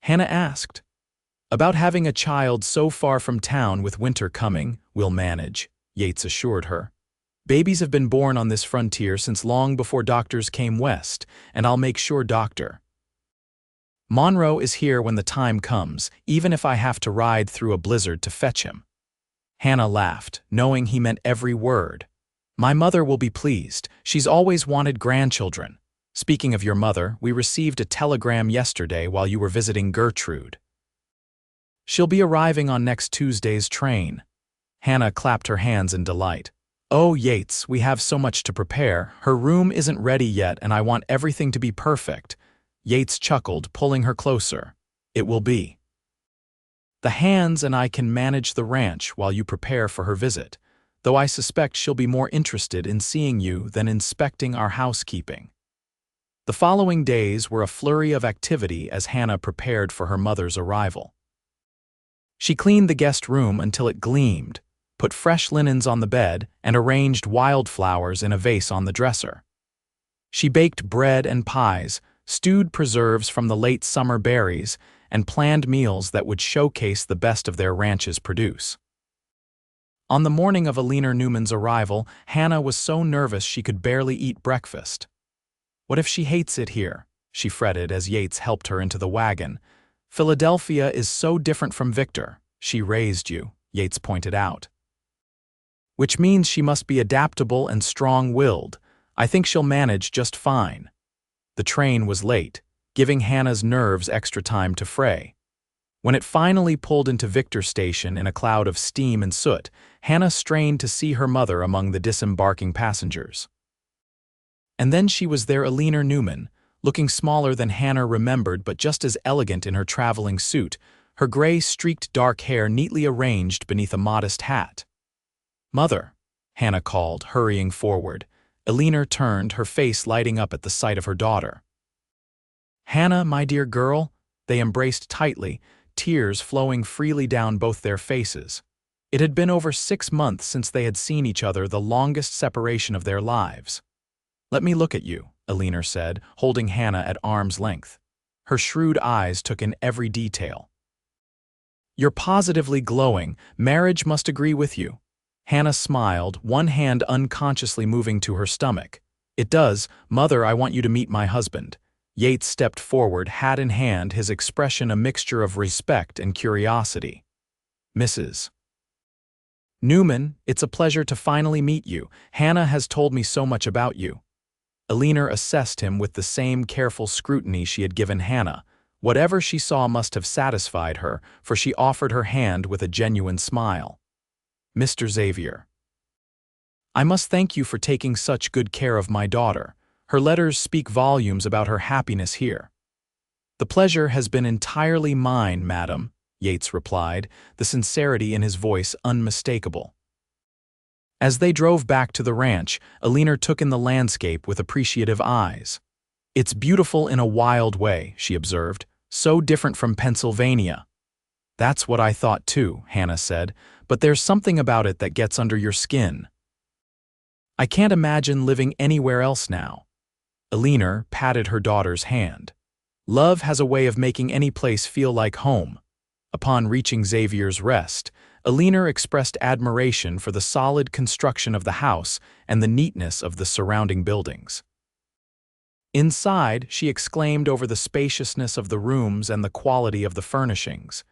Hannah asked. "About having a child so far from town with winter coming, we'll manage," Yates assured her. "Babies have been born on this frontier since long before doctors came west, and I'll make sure Dr. Monroe is here when the time comes, even if I have to ride through a blizzard to fetch him." Hannah laughed, knowing he meant every word. "My mother will be pleased. She's always wanted grandchildren. Speaking of your mother, we received a telegram yesterday while you were visiting Gertrude. She'll be arriving on next Tuesday's train." Hannah clapped her hands in delight. "Oh, Yates, we have so much to prepare. Her room isn't ready yet, and I want everything to be perfect." Yates chuckled, pulling her closer. "It will be. The hands and I can manage the ranch while you prepare for her visit, though I suspect she'll be more interested in seeing you than inspecting our housekeeping." The following days were a flurry of activity as Hannah prepared for her mother's arrival. She cleaned the guest room until it gleamed, put fresh linens on the bed, and arranged wildflowers in a vase on the dresser. She baked bread and pies, stewed preserves from the late summer berries, and planned meals that would showcase the best of their ranch's produce. On the morning of Newman's arrival, Hannah was so nervous she could barely eat breakfast. "What if she hates it here?" she fretted as Yates helped her into the wagon. "Philadelphia is so different from Victor. She raised you," Yates pointed out. "Which means she must be adaptable and strong-willed. I think she'll manage just fine." The train was late, giving Hannah's nerves extra time to fray. When it finally pulled into Victor Station in a cloud of steam and soot, Hannah strained to see her mother among the disembarking passengers. And then she was there, Newman, looking smaller than Hannah remembered but just as elegant in her traveling suit, her gray streaked dark hair neatly arranged beneath a modest hat. "Mother," Hannah called, hurrying forward. Eleanor turned, her face lighting up at the sight of her daughter. "Hannah, my dear girl," they embraced tightly, tears flowing freely down both their faces. It had been over 6 months since they had seen each other, the longest separation of their lives. "Let me look at you," Eleanor said, holding Hannah at arm's length. Her shrewd eyes took in every detail. "You're positively glowing. Marriage must agree with you." Hannah smiled, one hand unconsciously moving to her stomach. "It does. Mother, I want you to meet my husband." Yates stepped forward, hat in hand, his expression a mixture of respect and curiosity. "Mrs. Newman, it's a pleasure to finally meet you. Hannah has told me so much about you." Alina assessed him with the same careful scrutiny she had given Hannah. Whatever she saw must have satisfied her, for she offered her hand with a genuine smile. "Mr. Xavier, I must thank you for taking such good care of my daughter. Her letters speak volumes about her happiness here." "The pleasure has been entirely mine, madam," Yates replied, the sincerity in his voice unmistakable. As they drove back to the ranch, Alina took in the landscape with appreciative eyes. "It's beautiful in a wild way," she observed, "so different from Pennsylvania." "That's what I thought too," Hannah said, "but there's something about it that gets under your skin. I can't imagine living anywhere else now." Alina patted her daughter's hand. "Love has a way of making any place feel like home." Upon reaching Xavier's Rest, Alina expressed admiration for the solid construction of the house and the neatness of the surrounding buildings. Inside, she exclaimed over the spaciousness of the rooms and the quality of the furnishings.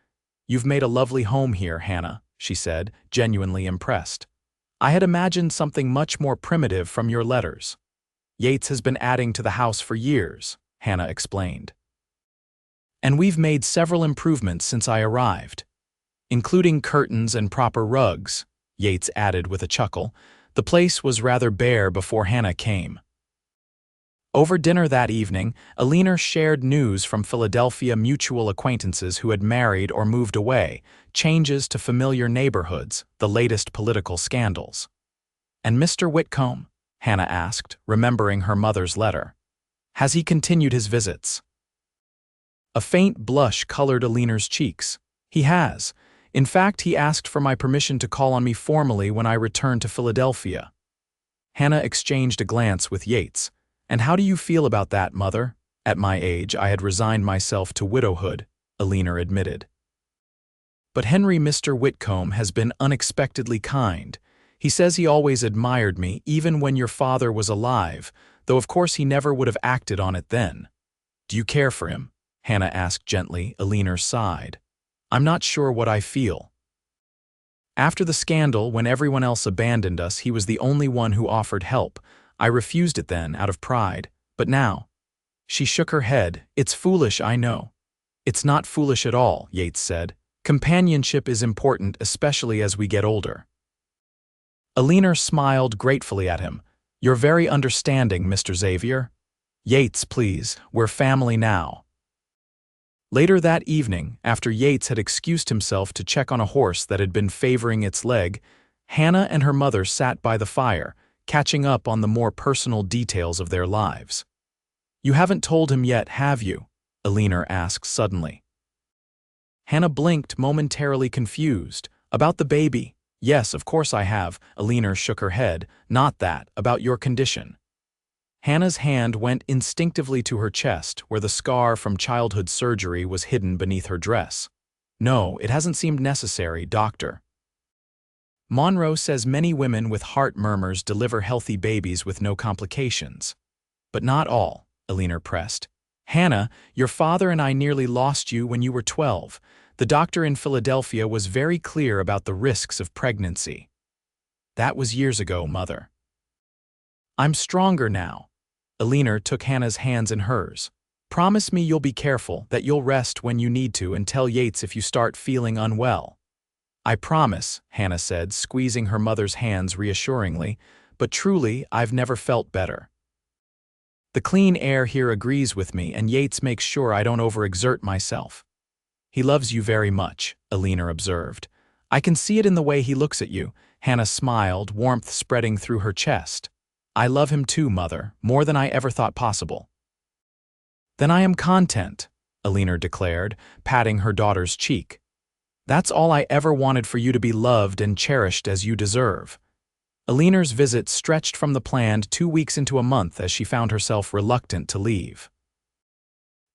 "You've made a lovely home here, Hannah," she said, genuinely impressed. "I had imagined something much more primitive from your letters." "Yates has been adding to the house for years," Hannah explained. "And we've made several improvements since I arrived, including curtains and proper rugs," Yates added with a chuckle. The place was rather bare before Hannah came. Over dinner that evening, Alina shared news from Philadelphia mutual acquaintances who had married or moved away, changes to familiar neighborhoods, the latest political scandals. "And Mr. Whitcomb?" Hannah asked, remembering her mother's letter. "Has he continued his visits?" A faint blush colored Alina's cheeks. "He has. In fact, he asked for my permission to call on me formally when I returned to Philadelphia." Hannah exchanged a glance with Yates. "And how do you feel about that, Mother?" "At my age, I had resigned myself to widowhood," Alina admitted. "But Mr. Whitcomb has been unexpectedly kind. He says he always admired me, even when your father was alive, though of course he never would have acted on it then." "Do you care for him?" Hannah asked gently. Alina sighed. "I'm not sure what I feel. After the scandal, when everyone else abandoned us, he was the only one who offered help. I refused it then, out of pride. But now—" She shook her head. "It's foolish, I know." "It's not foolish at all," Yates said. "Companionship is important, especially as we get older." Alina smiled gratefully at him. "You're very understanding, Mr. Xavier." "Yates, please. We're family now." Later that evening, after Yates had excused himself to check on a horse that had been favoring its leg, Hannah and her mother sat by the fire, catching up on the more personal details of their lives. "You haven't told him yet, have you?" Alina asked suddenly. Hannah blinked, momentarily confused. "About the baby? Yes, of course I have." Alina shook her head. "Not that, about your condition." Hannah's hand went instinctively to her chest, where the scar from childhood surgery was hidden beneath her dress. "No, it hasn't seemed necessary, doctor." Monroe says many women with heart murmurs deliver healthy babies with no complications. "But not all," Alina pressed. "Hannah, your father and I nearly lost you when you were 12. The doctor in Philadelphia was very clear about the risks of pregnancy." "That was years ago, Mother." "I'm stronger now." Alina took Hannah's hands in hers. "Promise me you'll be careful, that you'll rest when you need to, and tell Yates if you start feeling unwell." "I promise," Hannah said, squeezing her mother's hands reassuringly, "but truly, I've never felt better. The clean air here agrees with me, and Yates makes sure I don't overexert myself." "He loves you very much," Alina observed. "I can see it in the way he looks at you." Hannah smiled, warmth spreading through her chest. "I love him too, Mother, more than I ever thought possible." "Then I am content," Alina declared, patting her daughter's cheek. "That's all I ever wanted, for you to be loved and cherished as you deserve." Alina's visit stretched from the planned 2 weeks into a month as she found herself reluctant to leave.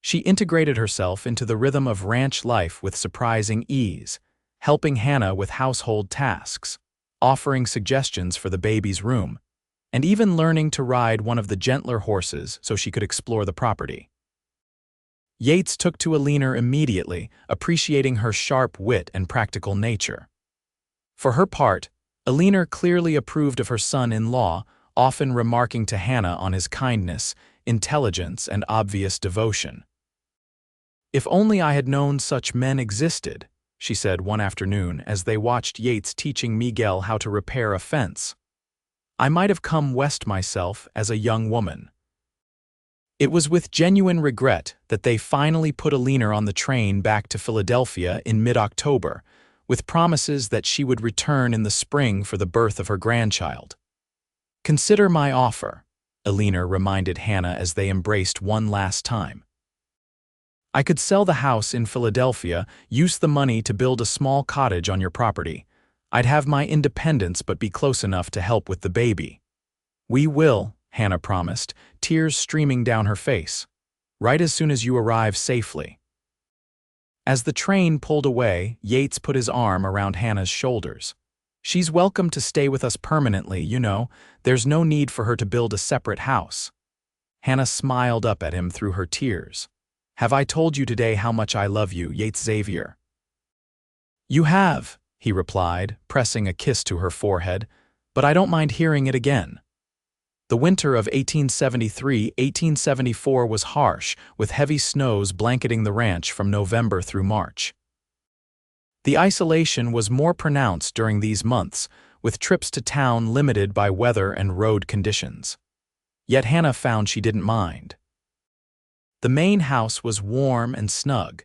She integrated herself into the rhythm of ranch life with surprising ease, helping Hannah with household tasks. offering suggestions for the baby's room, and even learning to ride one of the gentler horses so she could explore the property. Yates took to Alina immediately, appreciating her sharp wit and practical nature. For her part, Alina clearly approved of her son-in-law, often remarking to Hannah on his kindness, intelligence, and obvious devotion. "If only I had known such men existed," she said one afternoon as they watched Yates teaching Miguel how to repair a fence. "I might have come west myself as a young woman." It was with genuine regret that they finally put Alina on the train back to Philadelphia in mid-October, with promises that she would return in the spring for the birth of her grandchild. "Consider my offer," Alina reminded Hannah as they embraced one last time. "I could sell the house in Philadelphia, use the money to build a small cottage on your property. I'd have my independence but be close enough to help with the baby." "We will," Hannah promised, tears streaming down her face. "Right as soon as you arrive safely." As the train pulled away, Yates put his arm around Hannah's shoulders. "She's welcome to stay with us permanently, you know. There's no need for her to build a separate house." Hannah smiled up at him through her tears. "Have I told you today how much I love you, Yates Xavier?" "You have," he replied, pressing a kiss to her forehead, "but I don't mind hearing it again." The winter of 1873-1874 was harsh, with heavy snows blanketing the ranch from November through March. The isolation was more pronounced during these months, with trips to town limited by weather and road conditions. Yet Hannah found she didn't mind. The main house was warm and snug,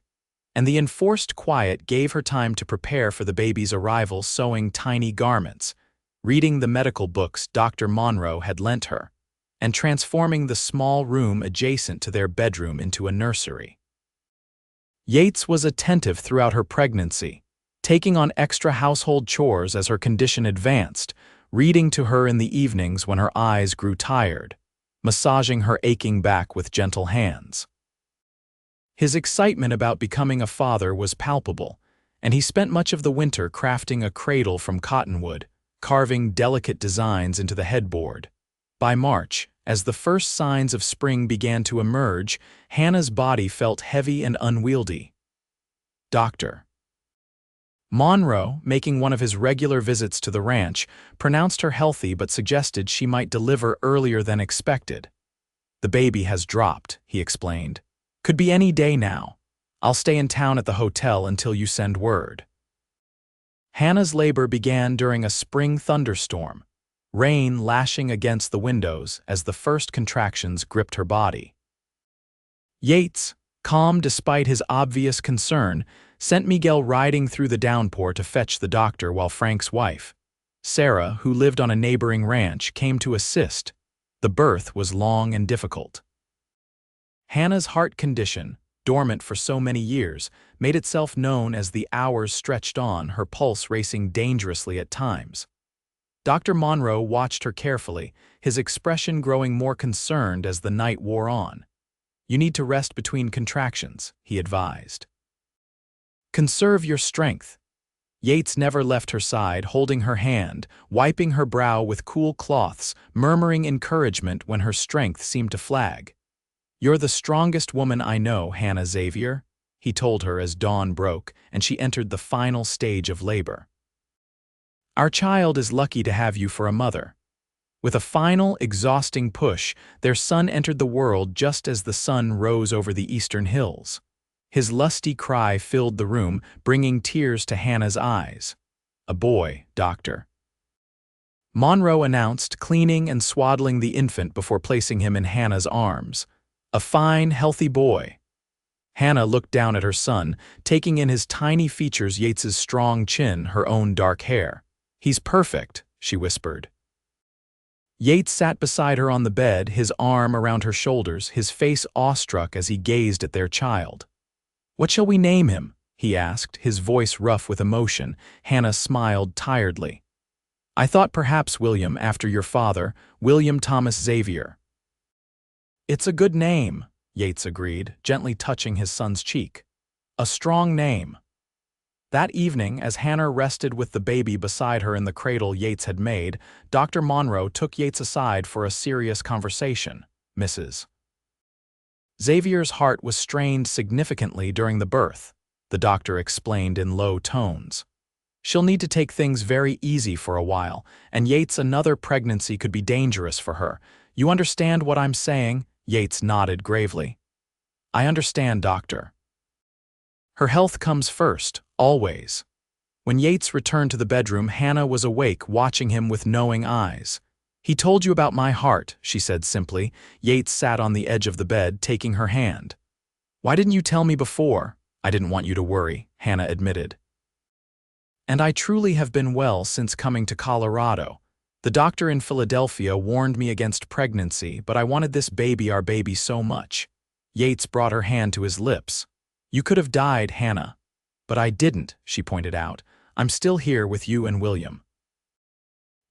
and the enforced quiet gave her time to prepare for the baby's arrival, sewing tiny garments, reading the medical books Dr. Monroe had lent her, and transforming the small room adjacent to their bedroom into a nursery. Yates was attentive throughout her pregnancy, taking on extra household chores as her condition advanced, reading to her in the evenings when her eyes grew tired, massaging her aching back with gentle hands. His excitement about becoming a father was palpable, and he spent much of the winter crafting a cradle from cottonwood, carving delicate designs into the headboard. By March, as the first signs of spring began to emerge, Hannah's body felt heavy and unwieldy. Dr. Monroe, making one of his regular visits to the ranch, pronounced her healthy but suggested she might deliver earlier than expected. "The baby has dropped," he explained. "Could be any day now. I'll stay in town at the hotel until you send word." Hannah's labor began during a spring thunderstorm, rain lashing against the windows as the first contractions gripped her body. Yates, calm despite his obvious concern, sent Miguel riding through the downpour to fetch the doctor while Frank's wife, Sarah, who lived on a neighboring ranch, came to assist. The birth was long and difficult. Hannah's heart condition, dormant for so many years, made itself known as the hours stretched on, her pulse racing dangerously at times. Dr. Monroe watched her carefully, his expression growing more concerned as the night wore on. "You need to rest between contractions," he advised. "Conserve your strength." Yates never left her side, holding her hand, wiping her brow with cool cloths, murmuring encouragement when her strength seemed to flag. "You're the strongest woman I know, Hannah Xavier," he told her as dawn broke and she entered the final stage of labor. "Our child is lucky to have you for a mother." With a final, exhausting push, their son entered the world just as the sun rose over the eastern hills. His lusty cry filled the room, bringing tears to Hannah's eyes. "A boy, doctor," Monroe announced, cleaning and swaddling the infant before placing him in Hannah's arms. "A fine, healthy boy." Hannah looked down at her son, taking in his tiny features, Yates's strong chin, her own dark hair. "He's perfect," she whispered. Yates sat beside her on the bed, his arm around her shoulders, his face awestruck as he gazed at their child. "What shall we name him?" he asked, his voice rough with emotion. Hannah smiled tiredly. "I thought perhaps William, after your father, William Thomas Xavier." "It's a good name," Yates agreed, gently touching his son's cheek. "A strong name." That evening, as Hannah rested with the baby beside her in the cradle Yates had made, Dr. Monroe took Yates aside for a serious conversation. Mrs. Xavier's heart was strained significantly during the birth, the doctor explained in low tones. She'll need to take things very easy for a while, and Yates, another pregnancy could be dangerous for her. You understand what I'm saying? Yates nodded gravely. I understand, doctor. Her health comes first, always. When Yates returned to the bedroom, Hannah was awake, watching him with knowing eyes. He told you about my heart, she said simply. Yates sat on the edge of the bed, taking her hand. Why didn't you tell me before? I didn't want you to worry, Hannah admitted. And I truly have been well since coming to Colorado. The doctor in Philadelphia warned me against pregnancy, but I wanted this baby, our baby, so much. Yates brought her hand to his lips. You could have died, Hannah. But I didn't, she pointed out. I'm still here with you and William.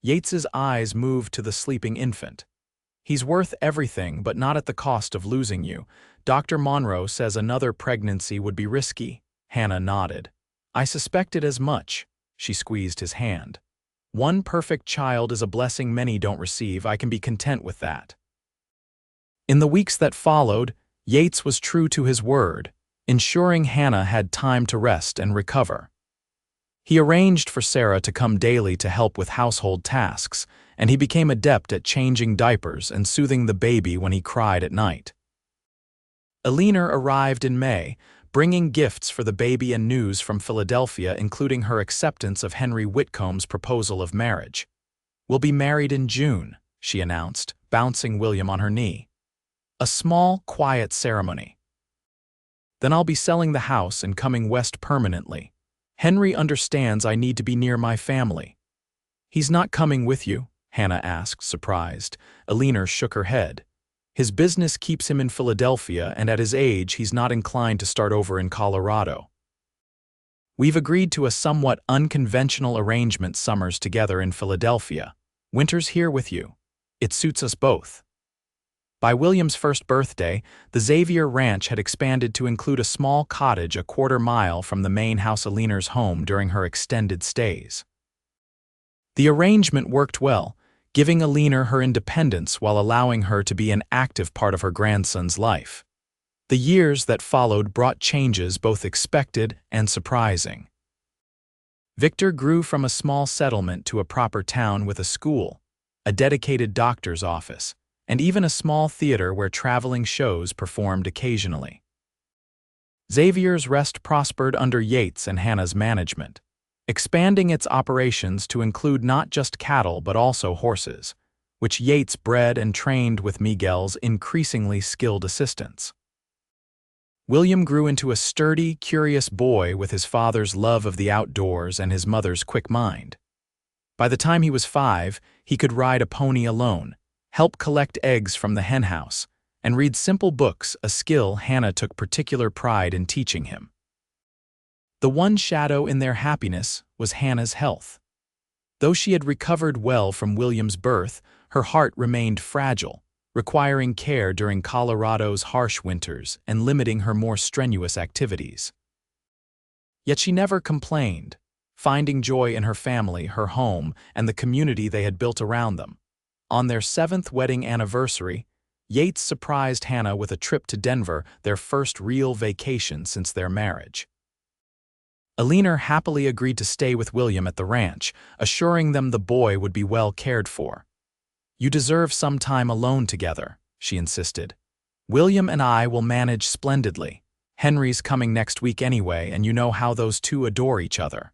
Yates's eyes moved to the sleeping infant. He's worth everything, but not at the cost of losing you. Dr. Monroe says another pregnancy would be risky. Hannah nodded. I suspected as much. She squeezed his hand. One perfect child is a blessing many don't receive. I can be content with that. In the weeks that followed, Yates was true to his word, ensuring Hannah had time to rest and recover. He arranged for Sarah to come daily to help with household tasks, and he became adept at changing diapers and soothing the baby when he cried at night. Eleanor arrived in May, bringing gifts for the baby and news from Philadelphia, including her acceptance of Henry Whitcomb's proposal of marriage. We'll be married in June, she announced, bouncing William on her knee. A small, quiet ceremony. Then I'll be selling the house and coming west permanently. Henry understands I need to be near my family. He's not coming with you? Hannah asked, surprised. Eleanor shook her head. His business keeps him in Philadelphia, and at his age, he's not inclined to start over in Colorado. We've agreed to a somewhat unconventional arrangement: summers together in Philadelphia, winters here with you. It suits us both. By William's first birthday, the Xavier Ranch had expanded to include a small cottage a quarter-mile from the main house, Eleanor's home, during her extended stays. The arrangement worked well, giving Eleanor her independence while allowing her to be an active part of her grandson's life. The years that followed brought changes both expected and surprising. Victor grew from a small settlement to a proper town with a school, a dedicated doctor's office, and even a small theater where traveling shows performed occasionally. Xavier's Rest prospered under Yates and Hannah's management, expanding its operations to include not just cattle but also horses, which Yates bred and trained with Miguel's increasingly skilled assistance. William grew into a sturdy, curious boy with his father's love of the outdoors and his mother's quick mind. By the time he was 5, he could ride a pony alone, help collect eggs from the henhouse, and read simple books, a skill Hannah took particular pride in teaching him. The one shadow in their happiness was Hannah's health. Though she had recovered well from William's birth, her heart remained fragile, requiring care during Colorado's harsh winters and limiting her more strenuous activities. Yet she never complained, finding joy in her family, her home, and the community they had built around them. On their 7th wedding anniversary, Yates surprised Hannah with a trip to Denver, their first real vacation since their marriage. Eleanor happily agreed to stay with William at the ranch, assuring them the boy would be well cared for. You deserve some time alone together, she insisted. William and I will manage splendidly. Henry's coming next week anyway, and you know how those two adore each other.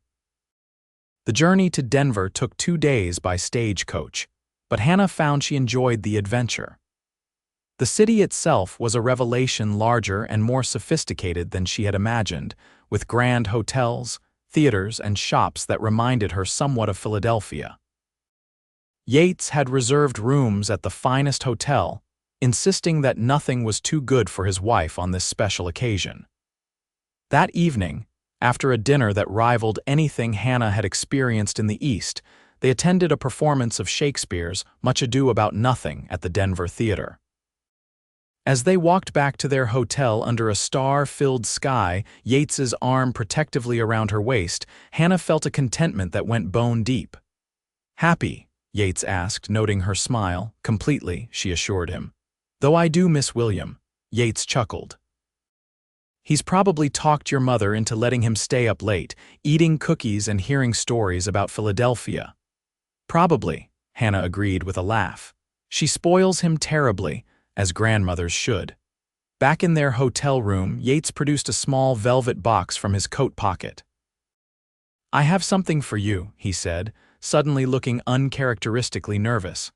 The journey to Denver took 2 days by stagecoach, but Hannah found she enjoyed the adventure. The city itself was a revelation, larger and more sophisticated than she had imagined, with grand hotels, theaters, and shops that reminded her somewhat of Philadelphia. Yates had reserved rooms at the finest hotel, insisting that nothing was too good for his wife on this special occasion. That evening, after a dinner that rivaled anything Hannah had experienced in the East, they attended a performance of Shakespeare's Much Ado About Nothing at the Denver Theater. As they walked back to their hotel under a star-filled sky, Yates's arm protectively around her waist, Hannah felt a contentment that went bone deep. "Happy?" Yates asked, noting her smile. "Completely," she assured him. "Though I do miss William." Yates chuckled. "He's probably talked your mother into letting him stay up late, eating cookies and hearing stories about Philadelphia." "Probably," Hannah agreed with a laugh. "She spoils him terribly, as grandmothers should." Back in their hotel room, Yates produced a small velvet box from his coat pocket. "I have something for you," he said, suddenly looking uncharacteristically nervous.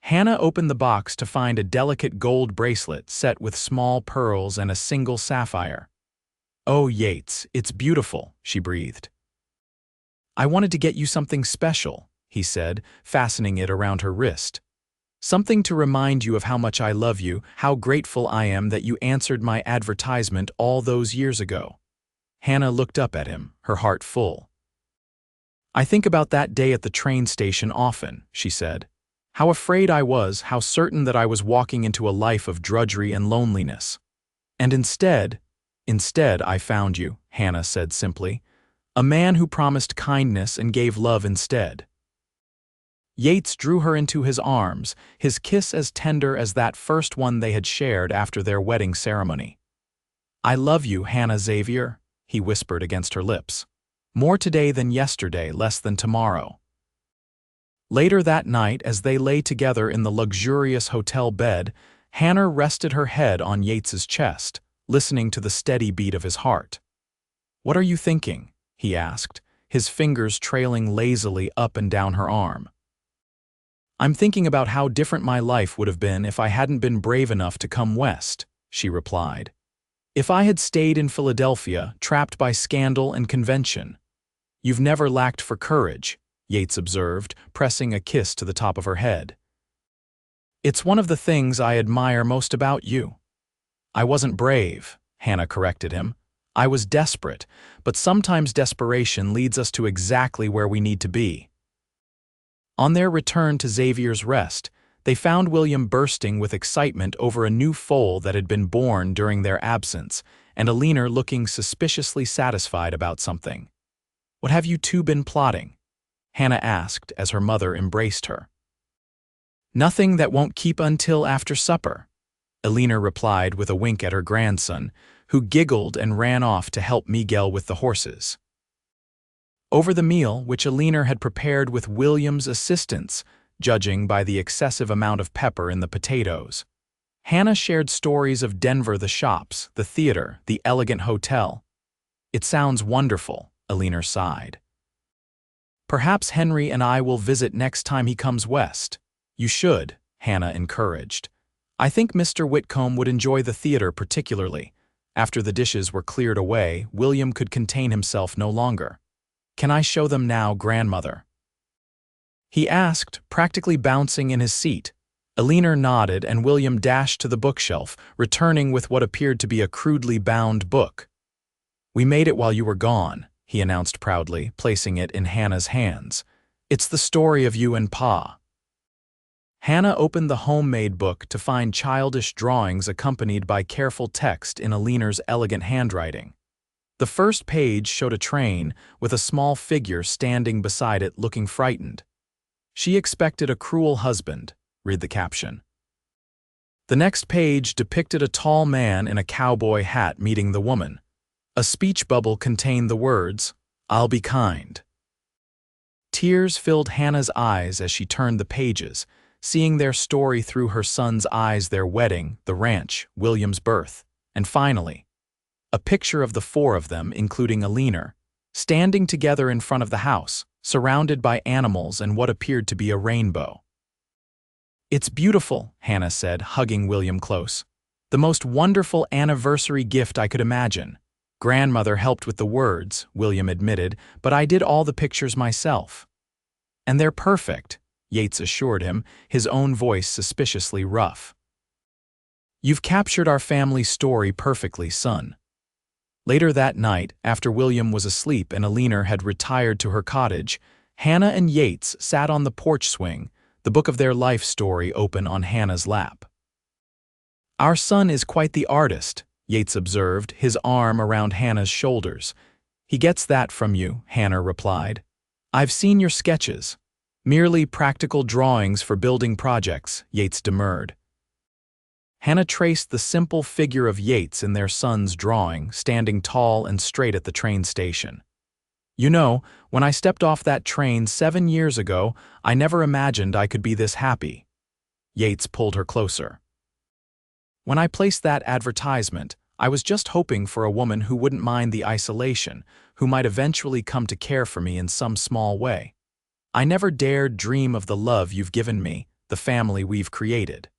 Hannah opened the box to find a delicate gold bracelet set with small pearls and a single sapphire. "Oh, Yates, it's beautiful," she breathed. "I wanted to get you something special," he said, fastening it around her wrist. "Something to remind you of how much I love you, how grateful I am that you answered my advertisement all those years ago." Hannah looked up at him, her heart full. "I think about that day at the train station often," she said. "How afraid I was, how certain that I was walking into a life of drudgery and loneliness. And instead I found you," Hannah said simply. "A man who promised kindness and gave love instead." Yates drew her into his arms, his kiss as tender as that first one they had shared after their wedding ceremony. "I love you, Hannah Xavier," he whispered against her lips. "More today than yesterday, less than tomorrow." Later that night, as they lay together in the luxurious hotel bed, Hannah rested her head on Yates's chest, listening to the steady beat of his heart. "What are you thinking?" he asked, his fingers trailing lazily up and down her arm. "I'm thinking about how different my life would have been if I hadn't been brave enough to come west," she replied. "If I had stayed in Philadelphia, trapped by scandal and convention." "You've never lacked for courage," Yates observed, pressing a kiss to the top of her head. "It's one of the things I admire most about you." "I wasn't brave," Hannah corrected him. "I was desperate, but sometimes desperation leads us to exactly where we need to be." On their return to Xavier's Rest, they found William bursting with excitement over a new foal that had been born during their absence, and Alina looking suspiciously satisfied about something. "What have you two been plotting?" Hannah asked as her mother embraced her. "Nothing that won't keep until after supper," Alina replied with a wink at her grandson, who giggled and ran off to help Miguel with the horses. Over the meal, which Alina had prepared with William's assistance, judging by the excessive amount of pepper in the potatoes, Hannah shared stories of Denver, the shops, the theater, the elegant hotel. "It sounds wonderful," Alina sighed. "Perhaps Henry and I will visit next time he comes west." "You should," Hannah encouraged. "I think Mr. Whitcomb would enjoy the theater particularly." After the dishes were cleared away, William could contain himself no longer. "Can I show them now, grandmother?" he asked, practically bouncing in his seat. Alina nodded and William dashed to the bookshelf, returning with what appeared to be a crudely bound book. "We made it while you were gone," he announced proudly, placing it in Hannah's hands. "It's the story of you and Pa." Hannah opened the homemade book to find childish drawings accompanied by careful text in Alina's elegant handwriting. The first page showed a train, with a small figure standing beside it looking frightened. "She expected a cruel husband," read the caption. The next page depicted a tall man in a cowboy hat meeting the woman. A speech bubble contained the words, "I'll be kind." Tears filled Hannah's eyes as she turned the pages, seeing their story through her son's eyes, their wedding, the ranch, William's birth, and finally, a picture of the four of them, including Alina, standing together in front of the house, surrounded by animals and what appeared to be a rainbow. "It's beautiful," Hannah said, hugging William close. "The most wonderful anniversary gift I could imagine." "Grandmother helped with the words," William admitted, "but I did all the pictures myself." "And they're perfect," Yates assured him, his own voice suspiciously rough. "You've captured our family story perfectly, son." Later that night, after William was asleep and Alina had retired to her cottage, Hannah and Yates sat on the porch swing, the book of their life story open on Hannah's lap. Our son is quite the artist, Yates observed, his arm around Hannah's shoulders. He gets that from you, Hannah replied. I've seen your sketches. Merely practical drawings for building projects, Yates demurred. Hannah traced the simple figure of Yates in their son's drawing, standing tall and straight at the train station. You know, when I stepped off that train 7 years ago, I never imagined I could be this happy. Yates pulled her closer. When I placed that advertisement, I was just hoping for a woman who wouldn't mind the isolation, who might eventually come to care for me in some small way. I never dared dream of the love you've given me, the family we've created.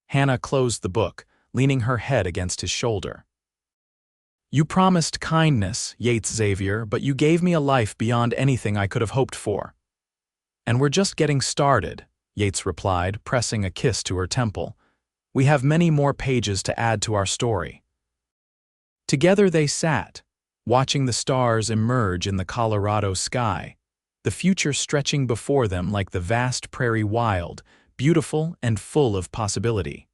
Hannah closed the book, leaning her head against his shoulder. You promised kindness, Yates Xavier, but you gave me a life beyond anything I could have hoped for. And we're just getting started, Yates replied, pressing a kiss to her temple. We have many more pages to add to our story. Together they sat, watching the stars emerge in the Colorado sky, the future stretching before them like the vast prairie wild, beautiful and full of possibility.